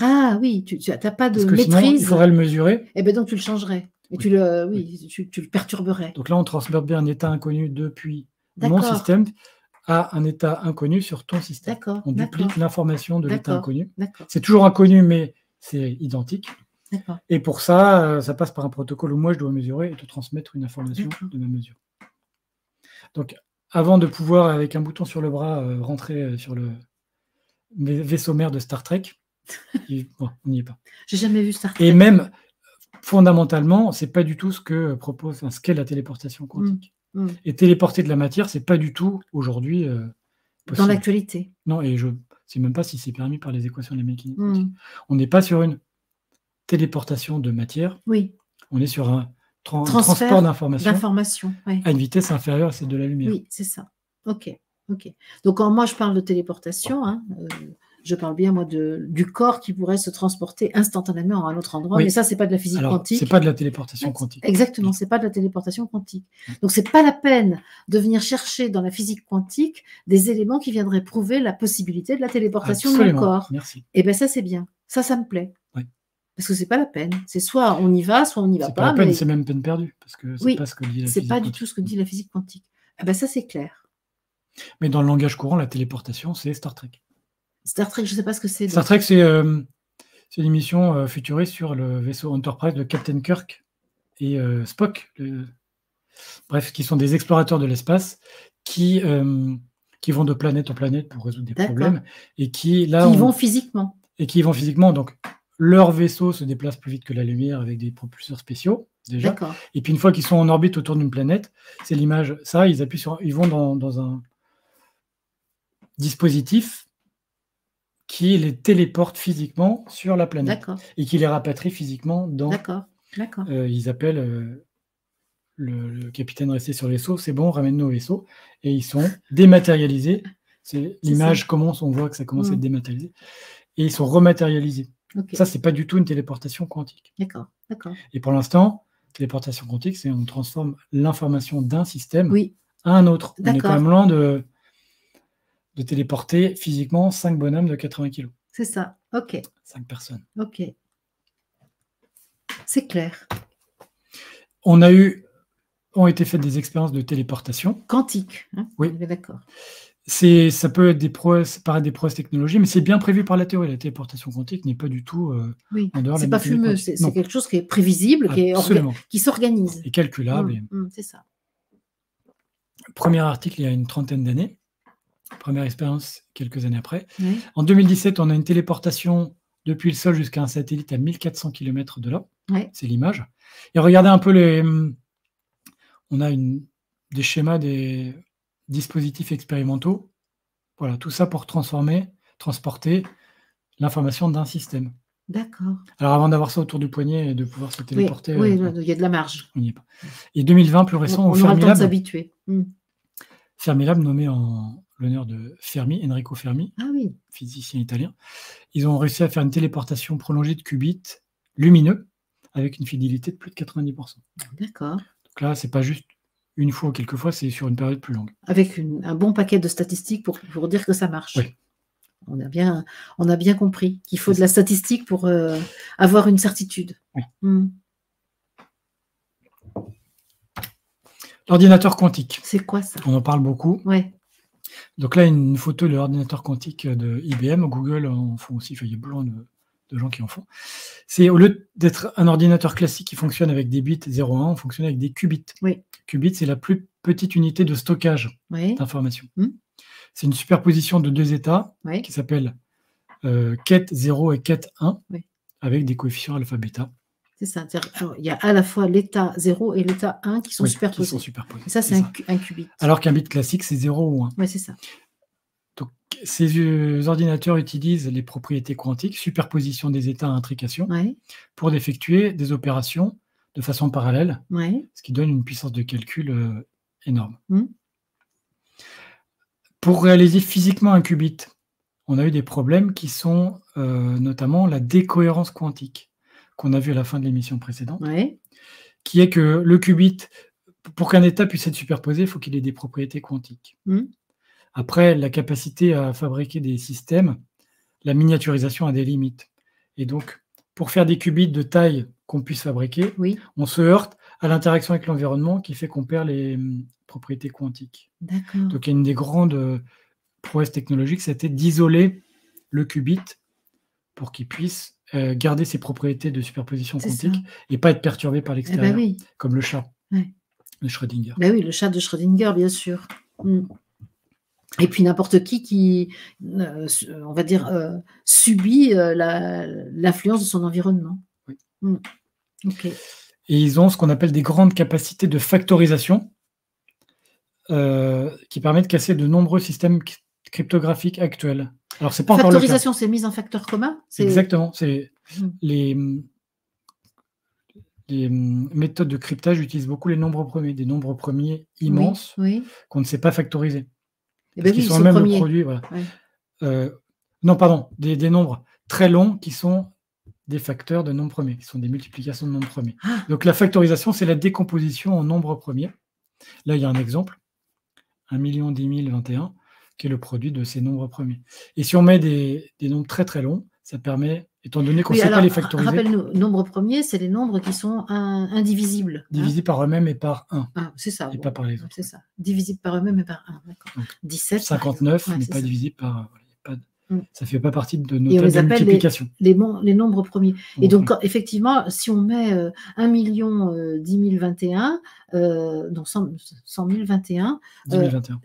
Ah oui, tu n'as pas de
maîtrise. Sinon, il faudrait le mesurer.
Et bien donc tu le changerais. Et tu le perturberais.
Donc là, on transmet bien un état inconnu depuis mon système à un état inconnu sur ton système. On duplique l'information de l'état inconnu. C'est toujours inconnu, mais c'est identique. Et pour ça, ça passe par un protocole où moi, je dois mesurer et te transmettre une information de ma mesure. Donc, avant de pouvoir, avec un bouton sur le bras, rentrer sur le vaisseau mère de Star Trek, on n'y est pas.
J'ai jamais vu Star Trek.
Et même, fondamentalement, c'est pas du tout ce que ce qu'est la téléportation quantique. Et téléporter de la matière, c'est pas du tout, aujourd'hui, possible.
Dans l'actualité.
Non, et je ne sais même pas si c'est permis par les équations de la mécanique quantique. On n'est pas sur une téléportation de matière.
Oui.
On est sur un transport d'informations à une vitesse inférieure à celle de la lumière.
Oui, c'est ça. Ok. Donc, quand moi, je parle de téléportation, je parle bien, moi, du corps qui pourrait se transporter instantanément à un autre endroit. Mais ça, c'est pas de la physique quantique.
C'est pas de la téléportation quantique.
Exactement, c'est pas de la téléportation quantique. Donc, c'est pas la peine de venir chercher dans la physique quantique des éléments qui viendraient prouver la possibilité de la téléportation de mon corps.
Merci.
Et bien, ça, c'est bien. Ça me plaît. Parce que c'est pas la peine. C'est soit on y va, soit on n'y va pas.
C'est pas la peine, c'est même peine perdue. Parce que c'est pas ce que dit la physique
c'est pas du tout ce que dit la physique quantique. Ah ben ça, c'est clair.
Mais dans le langage courant, la téléportation, c'est Star Trek.
Star Trek, je ne sais pas ce que c'est.
Star Trek, c'est une émission futuriste sur le vaisseau Enterprise de Captain Kirk et Spock. Bref, qui sont des explorateurs de l'espace qui vont de planète en planète pour résoudre des problèmes. Et qui
vont physiquement.
Et qui vont physiquement. Donc, leur vaisseau se déplace plus vite que la lumière avec des propulseurs spéciaux, déjà. Et puis, une fois qu'ils sont en orbite autour d'une planète, c'est l'image, ça, ils vont dans un dispositif qui les téléporte physiquement sur la planète. Et qui les rapatrie physiquement dans... ils appellent le capitaine resté sur le vaisseau, c'est bon, ramène-nous au vaisseau. Et ils sont dématérialisés. C'est l'image commence, on voit que ça commence à être dématérialisé. Et ils sont rematérialisés. Ça, c'est pas du tout une téléportation quantique.
D'accord.
Et pour l'instant, téléportation quantique, c'est on transforme l'information d'un système à un autre. On est quand même loin de téléporter physiquement 5 bonhommes de 80 kg.
C'est ça, ok.
5 personnes.
Ok. C'est clair.
Ont été faites des expériences de téléportation.
Quantique,
oui.
D'accord.
Ça peut être paraître des prouesses technologiques, mais c'est bien prévu par la théorie. La téléportation quantique n'est pas du tout en dehors de la
c'est pas fumeux, c'est quelque chose qui est prévisible, qui s'organise.
Et calculable.
C'est ça.
Premier article il y a une trentaine d'années. Première expérience quelques années après. Oui. En 2017, on a une téléportation depuis le sol jusqu'à un satellite à 1400 km de là. Oui. C'est l'image. Et regardez un peu on a des schémas des dispositifs expérimentaux. Voilà, tout ça pour transporter l'information d'un système.
D'accord.
Alors avant d'avoir ça autour du poignet et de pouvoir se téléporter...
Oui, il y a de la marge.
On n'y est pas. Et 2020, plus récent,
on aura le temps de s'habituer.
Fermilab, nommé en l'honneur de Fermi, Enrico Fermi, physicien italien. Ils ont réussi à faire une téléportation prolongée de qubits lumineux avec une fidélité de plus de 90%.
D'accord.
Donc là, c'est pas juste une fois ou quelques fois, c'est sur une période plus longue.
Avec un bon paquet de statistiques pour dire que ça marche.
Oui.
On a bien compris qu'il faut de la statistique pour avoir une certitude.
Oui. L'ordinateur quantique.
C'est quoi ça?
On en parle beaucoup.
Ouais.
Donc là, une photo de l'ordinateur quantique de IBM. Google en font aussi. Il y a plein de gens qui en font. C'est au lieu d'être un ordinateur classique qui fonctionne avec des bits 0, 1, on fonctionne avec des qubits.
Oui.
Qubit, c'est la plus petite unité de stockage d'informations. C'est une superposition de deux états qui s'appellent quête 0 et quête 1 avec des coefficients alpha-bêta.
C'est ça. Il y a à la fois l'état 0 et l'état 1 qui sont superposés. Et ça, c'est un qubit.
Alors qu'un bit classique, c'est 0 ou 1.
Oui, c'est ça.
Donc, ces ordinateurs utilisent les propriétés quantiques, superposition des états à intrication, pour effectuer des opérations de façon parallèle, ce qui donne une puissance de calcul énorme. Pour réaliser physiquement un qubit, on a eu des problèmes qui sont notamment la décohérence quantique, qu'on a vu à la fin de l'émission précédente, qui est que le qubit, pour qu'un état puisse être superposé, il faut qu'il ait des propriétés quantiques. Après, la capacité à fabriquer des systèmes, la miniaturisation a des limites. Et donc, pour faire des qubits de taille qu'on puisse fabriquer, on se heurte à l'interaction avec l'environnement qui fait qu'on perd les propriétés quantiques. Donc, il y a une des grandes prouesses technologiques, c'était d'isoler le qubit pour qu'il puisse garder ses propriétés de superposition quantique et pas être perturbé par l'extérieur, comme le chat de Schrödinger.
Oui, le chat de Schrödinger, bien sûr. Et puis n'importe qui on va dire, subit l'influence de son environnement.
Oui. Okay. Et ils ont ce qu'on appelle des grandes capacités de factorisation qui permettent de casser de nombreux systèmes cryptographiques actuels. Alors, c'est pas
factorisation, c'est mise en facteur commun?
Exactement. C'est les méthodes de cryptage utilisent beaucoup les nombres premiers, des nombres premiers immenses qu'on ne sait pas factoriser. Parce qu'ils sont même le produit. Voilà. Non, pardon, des nombres très longs qui sont des facteurs de nombres premiers, qui sont des multiplications de nombres premiers. Donc, la factorisation, c'est la décomposition en nombres premiers. Là, il y a un exemple, 1 10 021, qui est le produit de ces nombres premiers. Et si on met des nombres très très longs, ça permet, étant donné qu'on ne sait pas les factoriser...
Rappelle-nous, nombres premiers, c'est les nombres qui sont indivisibles.
Divisés par eux-mêmes et par 1.
C'est ça.
Et pas par les autres.
C'est ça. Divisibles par eux-mêmes et par 1. D'accord. 17.
59 n'est pas divisible par... Ça ne fait pas partie de nos tables de multiplication.
Les nombres premiers. Et donc, effectivement, si on met 1 10 021, donc 100 021,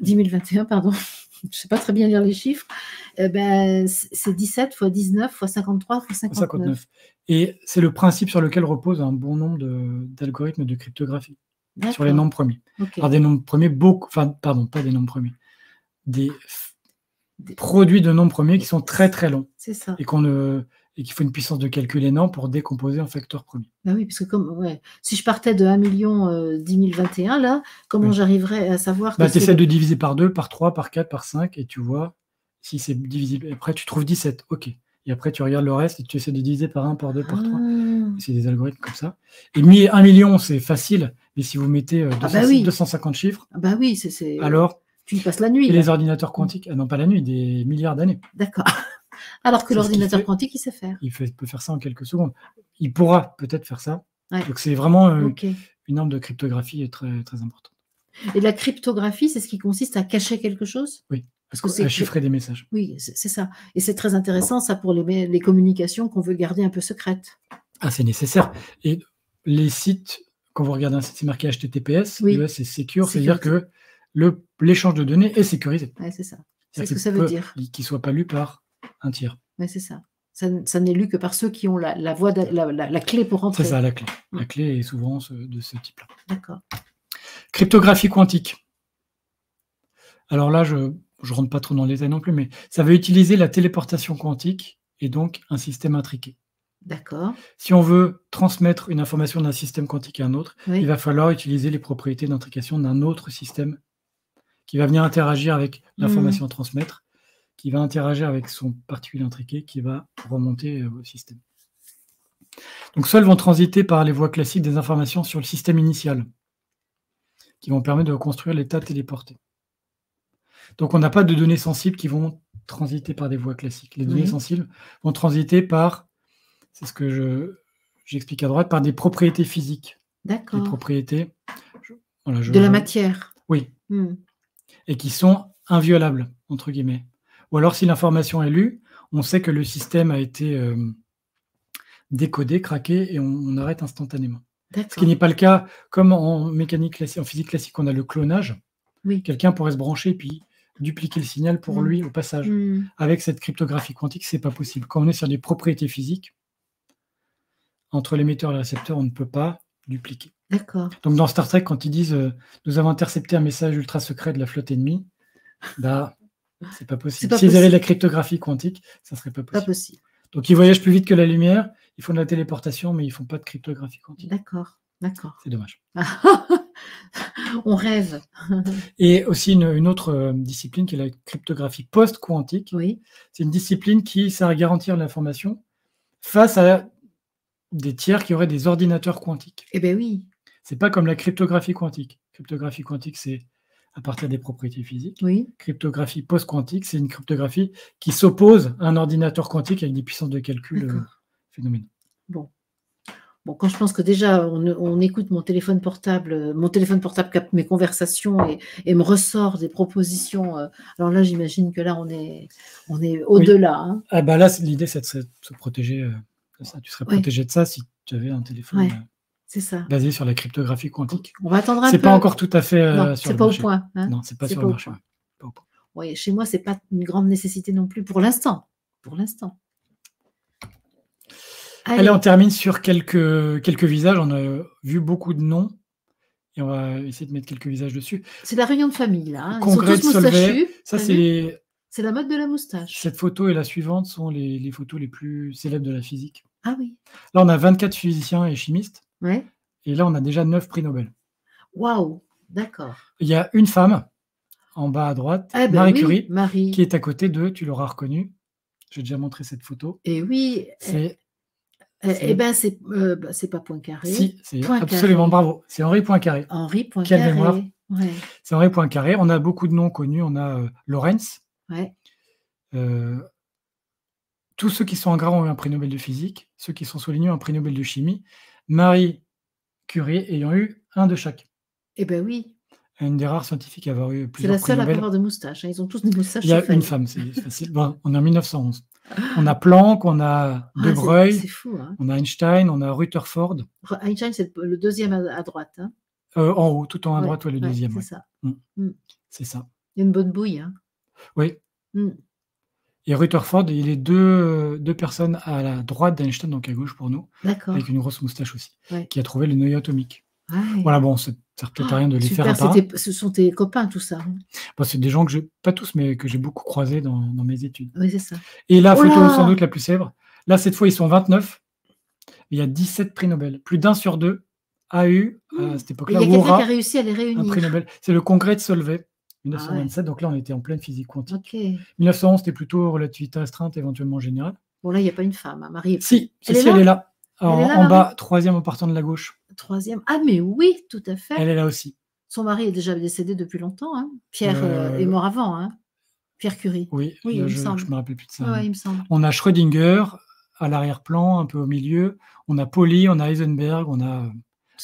10 021, pardon, je ne sais pas très bien lire les chiffres, c'est 17 fois 19 fois 53 fois 59.
Et c'est le principe sur lequel repose un bon nombre d'algorithmes de cryptographie, sur les nombres premiers. Okay. Alors des nombres premiers, pas des nombres premiers, des produits de nombres premiers qui sont très très longs.
C'est ça.
Et qu'il faut une puissance de calcul énorme pour décomposer en facteurs premiers.
Ben oui, parce que si je partais de 1 10 021, là, comment j'arriverais à savoir que
tu essaies de diviser par 2, par 3, par 4, par 5, et tu vois si c'est divisible. Après, tu trouves 17, ok. Et après, tu regardes le reste et tu essaies de diviser par 1, par 2, par 3. C'est des algorithmes comme ça. Et 1 million, c'est facile, mais si vous mettez 250 chiffres, alors...
Tu y passes la nuit.
Et les ordinateurs quantiques, non pas la nuit, des milliards d'années.
D'accord. Alors que l'ordinateur quantique, il sait faire.
Il peut faire ça en quelques secondes. Il pourra peut-être faire ça. Donc c'est vraiment une norme de cryptographie très, très importante.
Et la cryptographie, c'est ce qui consiste à cacher quelque chose?
Oui. à chiffrer des messages.
Oui, c'est ça. Et c'est très intéressant, ça, pour les communications qu'on veut garder un peu secrètes.
Ah, c'est nécessaire. Et les sites, quand vous regardez un site, c'est marqué HTTPS, c'est secure, c'est-à-dire que l'échange de données est sécurisé.
Oui, c'est ça. C'est ce que ça veut dire.
Qu'il ne soit pas lu par un tiers.
Oui, c'est ça. Ça n'est lu que par ceux qui ont la clé pour rentrer.
C'est ça, la clé. La clé est souvent de ce type-là.
D'accord.
Cryptographie quantique. Alors là, je ne rentre pas trop dans les détails non plus, mais ça va utiliser la téléportation quantique et donc un système intriqué.
D'accord.
Si on veut transmettre une information d'un système quantique à un autre, il va falloir utiliser les propriétés d'intrication d'un autre système qui va venir interagir avec l'information à transmettre, qui va interagir avec son particulier intriqué, qui va remonter au système. Donc seuls vont transiter par les voies classiques des informations sur le système initial, qui vont permettre de reconstruire l'état téléporté. Donc on n'a pas de données sensibles qui vont transiter par des voies classiques. Les données sensibles vont transiter par, c'est ce que j'explique à droite, par des propriétés physiques.
D'accord.
Des propriétés...
de la matière.
Oui. Et qui sont inviolables, entre guillemets. Ou alors, si l'information est lue, on sait que le système a été décodé, craqué, et on arrête instantanément. Ce qui n'est pas le cas, comme en mécanique classique, en physique classique, on a le clonage. Quelqu'un pourrait se brancher et puis dupliquer le signal pour lui au passage. Avec cette cryptographie quantique, c'est pas possible. Quand on est sur des propriétés physiques, entre l'émetteur et le récepteur, on ne peut pas dupliquer.
D'accord.
Donc dans Star Trek, quand ils disent nous avons intercepté un message ultra secret de la flotte ennemie, bah c'est pas possible. S'ils avaient la cryptographie quantique, ça serait pas possible.
Pas possible.
Donc ils voyagent plus vite que la lumière, ils font de la téléportation, mais ils font pas de cryptographie quantique.
D'accord, d'accord.
C'est dommage.
On rêve.
Et aussi une autre discipline qui est la cryptographie post-quantique.
Oui. C'est
une discipline qui sert à garantir l'information face à des tiers qui auraient des ordinateurs quantiques.
Eh bien oui.
C'est pas comme la cryptographie quantique. Cryptographie quantique, c'est à partir des propriétés physiques.
Oui.
Cryptographie post-quantique, c'est une cryptographie qui s'oppose à un ordinateur quantique avec des puissances de calcul phénoménales.
Bon, quand je pense que déjà on écoute mon téléphone portable capte mes conversations et me ressort des propositions. Alors là, j'imagine que là, on est au-delà. Hein.
Ah bah là, l'idée, c'est de se protéger de ça. Tu serais protégé de ça si tu avais un téléphone
c'est ça.
basé sur la cryptographie quantique.
On va attendre un peu.
C'est pas encore tout à fait
non,
sur le
pas
marché.
Au point. Hein.
Non, c'est pas sur le marché. Pas au point.
Oui, chez moi, c'est pas une grande nécessité non plus pour l'instant. Pour l'instant.
Allez, on termine sur quelques visages. On a vu beaucoup de noms et on va essayer de mettre quelques visages dessus.
C'est la réunion de famille, là. Hein.
Congrès de Solvay. Ça,
c'est la mode de la moustache.
Cette photo et la suivante sont les photos les plus célèbres de la physique.
Ah oui.
Là, on a 24 physiciens et chimistes.
Ouais.
Et là, on a déjà 9 prix Nobel.
Waouh, d'accord.
Il y a une femme, en bas à droite, Marie Curie,
Marie.
qui est à côté de, tu l'auras reconnue. J'ai déjà montré cette photo.
Et oui. C'est pas Poincaré.
Si, c'est absolument bravo. C'est Henri Poincaré.
Henri Poincaré.
Quelle mémoire.
Ouais.
C'est Henri Poincaré. On a beaucoup de noms connus. On a Lorentz.
Ouais.
Tous ceux qui sont en gras ont eu un prix Nobel de physique. Ceux qui sont soulignés ont un prix Nobel de chimie. Marie Curie ayant eu un de chaque.
Eh bien oui.
Une des rares scientifiques à avoir eu plusieurs prix Nobel.
C'est la seule à avoir de moustache. Hein. Ils ont tous des moustaches.
Il y a une femme, c'est facile. Bon, on est en 1911. On a Planck, on a De Broglie,
c'est fou, hein.
On a Einstein, on a Rutherford.
Einstein, c'est le deuxième à droite. Hein.
En haut, tout en haut à droite, le deuxième.
C'est ça.
C'est ça.
Il y a une bonne bouille. Hein.
Oui. Et Rutherford, il est deux personnes à la droite d'Einstein, donc à gauche pour nous, avec une grosse moustache aussi, qui a trouvé le noyau atomique.
Ouais.
Voilà, bon, ça ne sert peut-être à rien de les faire à part.
Ce sont tes copains, tout ça. Hein.
Bon, c'est des gens que pas tous, mais que j'ai beaucoup croisés dans mes études.
Oui, c'est ça.
Et la photo sans doute la plus célèbre, là, cette fois, ils sont 29. Il y a 17 prix Nobel. Plus d'un sur deux a eu, à cette époque-là,
il y a quelqu'un qui a réussi à les réunir.
Un prix Nobel. C'est le congrès de Solvay, 1927. Donc là, on était en pleine physique quantique. 1911, c'était plutôt relativité restreinte, éventuellement générale.
Bon, là, il n'y a pas une femme. Hein. Marie.
Si, elle est là. En bas, troisième en partant de la gauche.
Troisième. Ah, mais oui, tout à fait.
Elle est là aussi.
Son mari est déjà décédé depuis longtemps. Hein. Pierre est mort avant. Hein. Pierre Curie.
Oui,
il me semble.
Je me rappelle plus de ça.
Ouais, il me semble.
On a Schrödinger à l'arrière-plan, un peu au milieu. On a Pauli, on a Heisenberg, on a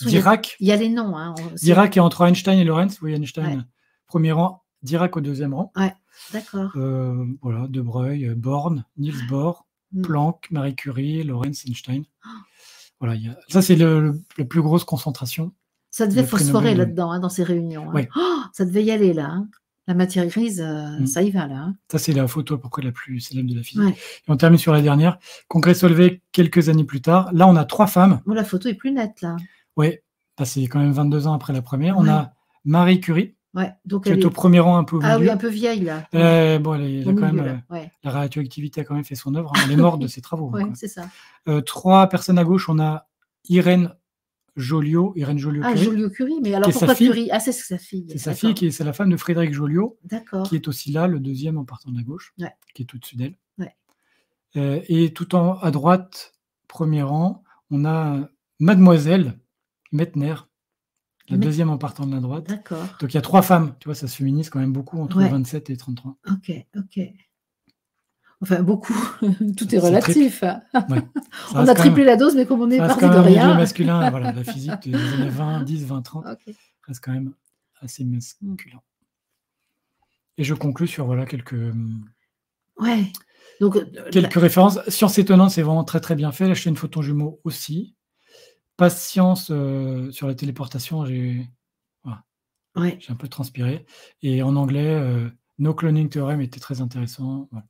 Dirac.
Il y a les noms. Hein.
Dirac est entre Einstein et Lorentz. Vous voyez Einstein, premier rang. Dirac au deuxième rang.
Ouais, d'accord.
Voilà, De Broglie, Born, Niels Bohr, Planck, Marie Curie, Lorentz, Einstein. Voilà, ça, c'est la plus grosse concentration.
Ça devait phosphorer là-dedans, hein, dans ces réunions. Hein.
Ouais.
Oh, ça devait y aller, là. Hein. La matière grise, ça y va, là. Hein.
Ça, c'est la photo à peu près la plus célèbre de la physique. Ouais. Et on termine sur la dernière. Congrès Solvay, quelques années plus tard. Là, on a 3 femmes.
Bon, la photo est plus nette, là.
Oui, c'est quand même 22 ans après la première. Ouais. On a Marie Curie,
donc
qui est au premier rang, un peu au milieu.
Ah oui, un peu vieille, là.
Bon, elle a quand même, la radioactivité a quand même fait son œuvre. Hein. Elle est morte de ses travaux.
Oui, c'est ça.
3 personnes à gauche, on a Irène Joliot-Curie.
Ah, Joliot-Curie, mais alors pourquoi Curie? Ah, c'est sa fille.
C'est sa fille, c'est la femme de Frédéric Joliot, qui est aussi là, le deuxième en partant de la gauche, qui est au-dessus d'elle. Ouais. Et tout à droite, premier rang, on a Mademoiselle Mettner, la deuxième en partant de la droite.
D'accord.
Donc il y a 3 femmes, tu vois, ça se féminise quand même beaucoup, entre 27 et 33.
Ok. Enfin, beaucoup. Tout est relatif. Ouais. On a triplé la dose, mais comme on est parti de rien.
Le masculin, voilà, la physique des années 20, 10, 20, 30 reste quand même assez masculin. Et je conclus sur quelques références. Science étonnante, c'est vraiment très très bien fait. La chaîne Photon Jumeaux aussi. Patience sur la téléportation, j'ai un peu transpiré. Et en anglais, No Cloning Theorem était très intéressant. Voilà.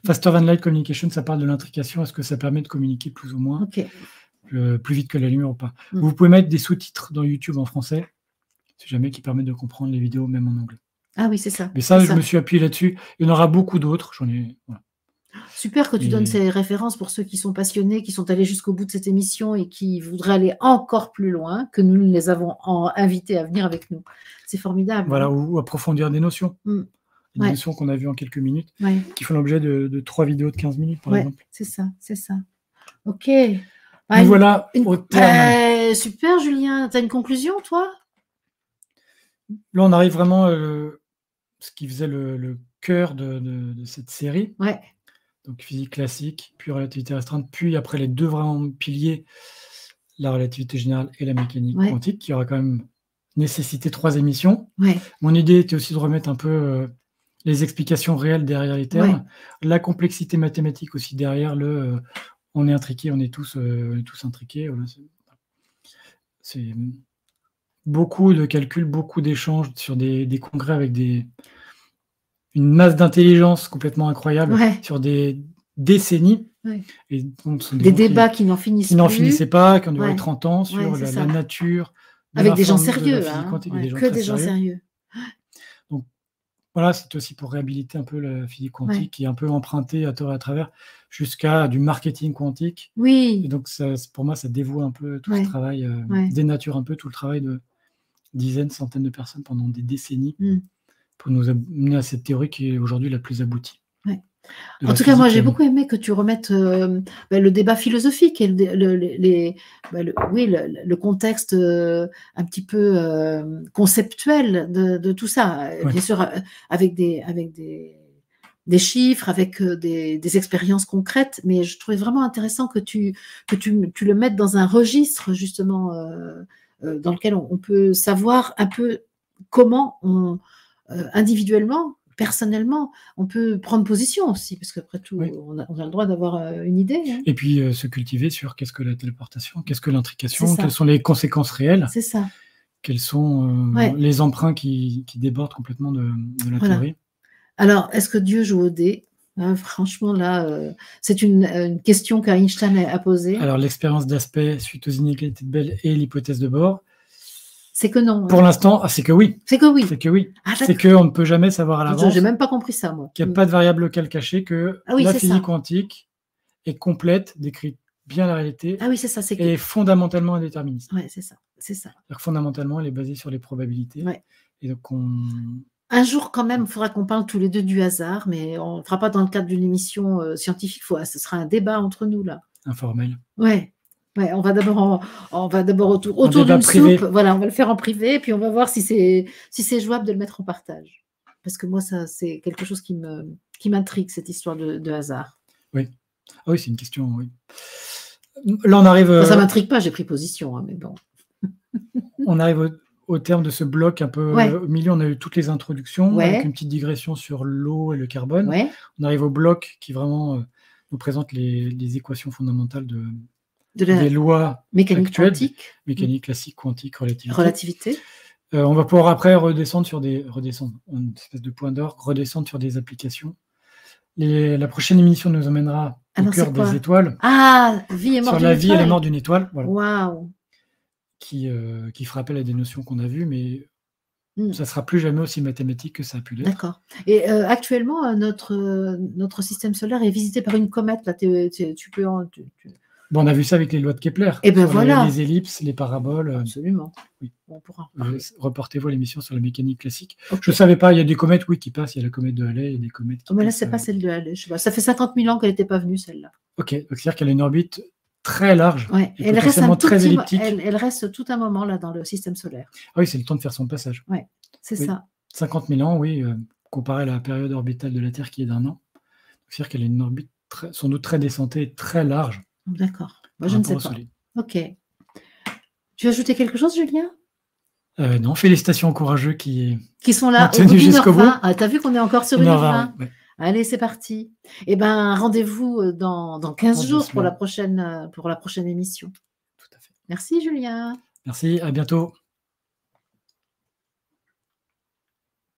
Faster Than Light Communication, ça parle de l'intrication. Est-ce que ça permet de communiquer plus ou moins plus vite que la lumière ou pas? Vous pouvez mettre des sous-titres dans YouTube en français, si jamais, qui permettent de comprendre les vidéos même en anglais.
Ah oui, c'est ça.
Mais ça, je me suis appuyé là-dessus. Il y en aura beaucoup d'autres. J'en ai. Voilà.
Super que tu donnes ces références pour ceux qui sont passionnés, qui sont allés jusqu'au bout de cette émission et qui voudraient aller encore plus loin, que nous les avons invités à venir avec nous. C'est formidable.
Voilà, ou approfondir des notions. Des notions qu'on a vues en quelques minutes, qui font l'objet de 3 vidéos de 15 minutes, par exemple.
C'est ça. Ok.
Voilà. Au terme.
Super, Julien. Tu as une conclusion, toi?
Là, on arrive vraiment à ce qui faisait le cœur de cette série.
Ouais.
Donc, physique classique, puis relativité restreinte, puis après les 2 vraiment piliers, la relativité générale et la mécanique quantique, qui aura quand même nécessité 3 émissions.
Ouais.
Mon idée était aussi de remettre un peu les explications réelles derrière les termes, la complexité mathématique aussi derrière on est intriqué, on est tous intriqués. Voilà, c'est beaucoup de calculs, beaucoup d'échanges sur des congrès avec une masse d'intelligence complètement incroyable sur des décennies. Et donc,
des débats qui n'en finissent
qui n'en finissaient pas, qui ont duré 30 ans sur la nature.
Avec des gens sérieux, que des gens sérieux.
Donc, voilà, c'est aussi pour réhabiliter un peu la physique quantique qui est un peu empruntée à tort et à travers jusqu'à du marketing quantique.
Oui.
Et donc, pour moi, ça dévoue un peu tout ce travail, dénature un peu tout le travail de dizaines, centaines de personnes pendant des décennies pour nous amener à cette théorie qui est aujourd'hui la plus aboutie.
En tout cas, moi, j'ai beaucoup aimé que tu remettes le débat philosophique et le contexte un petit peu conceptuel de tout ça. Bien sûr, avec des chiffres, avec des expériences concrètes, mais je trouvais vraiment intéressant que tu le mettes dans un registre, justement, dans lequel on peut savoir un peu comment individuellement, personnellement, on peut prendre position aussi, parce qu'après tout, on a le droit d'avoir une idée. Hein.
Et puis se cultiver sur qu'est-ce que la téléportation, qu'est-ce que l'intrication, quelles sont les conséquences réelles.
C'est ça.
Quels sont les emprunts qui débordent complètement de la théorie.
Alors, est-ce que Dieu joue au dé? Franchement, là, c'est une question qu'Einstein a posée.
Alors, l'expérience d'aspect suite aux inégalités de Bell et l'hypothèse de Bohr.
C'est que non.
Pour l'instant, c'est que oui.
C'est que oui.
C'est que oui. C'est qu'on ne peut jamais savoir à l'avance.
Je n'ai même pas compris ça, moi.
Qu'il n'y a pas de variable locale cachée, que la physique quantique est complète, décrit bien la réalité.
Ah oui, c'est ça.
Et fondamentalement indéterministe.
Oui, c'est ça. C'est-à-dire
fondamentalement, elle est basée sur les probabilités.
Ouais.
Et donc,
un jour, quand même, il faudra qu'on parle tous les deux du hasard, mais on ne fera pas dans le cadre d'une émission scientifique. Ce sera un débat entre nous, là.
Informel.
Ouais, on va d'abord autour d'une soupe. Voilà, on va le faire en privé, puis on va voir si c'est jouable de le mettre en partage. Parce que moi, ça, c'est quelque chose qui m'intrigue, cette histoire de hasard.
Oui. Ah oui, c'est une question, oui. Là, on arrive...
Ça ne m'intrigue pas, j'ai pris position, hein, mais bon.
On arrive au terme de ce bloc un peu au milieu, on a eu toutes les introductions avec une petite digression sur l'eau et le carbone. On arrive au bloc qui vraiment nous présente les équations fondamentales des lois
mécanique
actuelles,
quantique,
mécanique classique, quantique,
relativité.
On va pouvoir après redescendre sur une espèce de point d'orgue, redescendre sur des applications. La prochaine émission nous emmènera au cœur des étoiles.
Ah, vie et mort
sur la vie et la mort d'une étoile. Voilà.
Waouh.
Qui fera appel à des notions qu'on a vues, mais ça ne sera plus jamais aussi mathématique que ça a pu l'être.
D'accord. Et actuellement, notre système solaire est visité par une comète. Là, tu peux
Bon, on a vu ça avec les lois de Kepler.
Et bien voilà.
Les ellipses, les paraboles.
Absolument.
Oui.
On pourra.
Reportez-vous à l'émission sur la mécanique classique. Je ne savais pas, il y a des comètes qui passent. Il y a la comète de Halley, il y a des comètes qui
mais là, ce n'est pas celle de Halley. Je sais pas. Ça fait 50 000 ans qu'elle n'était pas venue, celle-là.
Ok, donc c'est-à-dire qu'elle a une orbite très large.
Et elle reste très elliptique. Elle reste tout un moment là dans le système solaire.
Ah oui, c'est le temps de faire son passage.
Oui, c'est ça.
50 000 ans, oui, comparé à la période orbitale de la Terre qui est d'1 an. C'est-à-dire qu'elle a une orbite sans doute très descentée, très large.
D'accord. Moi, je ne sais pas. Ok. Tu veux ajouter quelque chose, Julien?
Non, félicitations aux courageux qui
sont là
tenus jusqu'au bout.
Ah, tu as vu qu'on est encore sur 1h20. Allez, c'est parti. Eh bien, rendez-vous dans 15 jours pour la prochaine émission.
Tout à fait.
Merci, Julien.
Merci, à bientôt.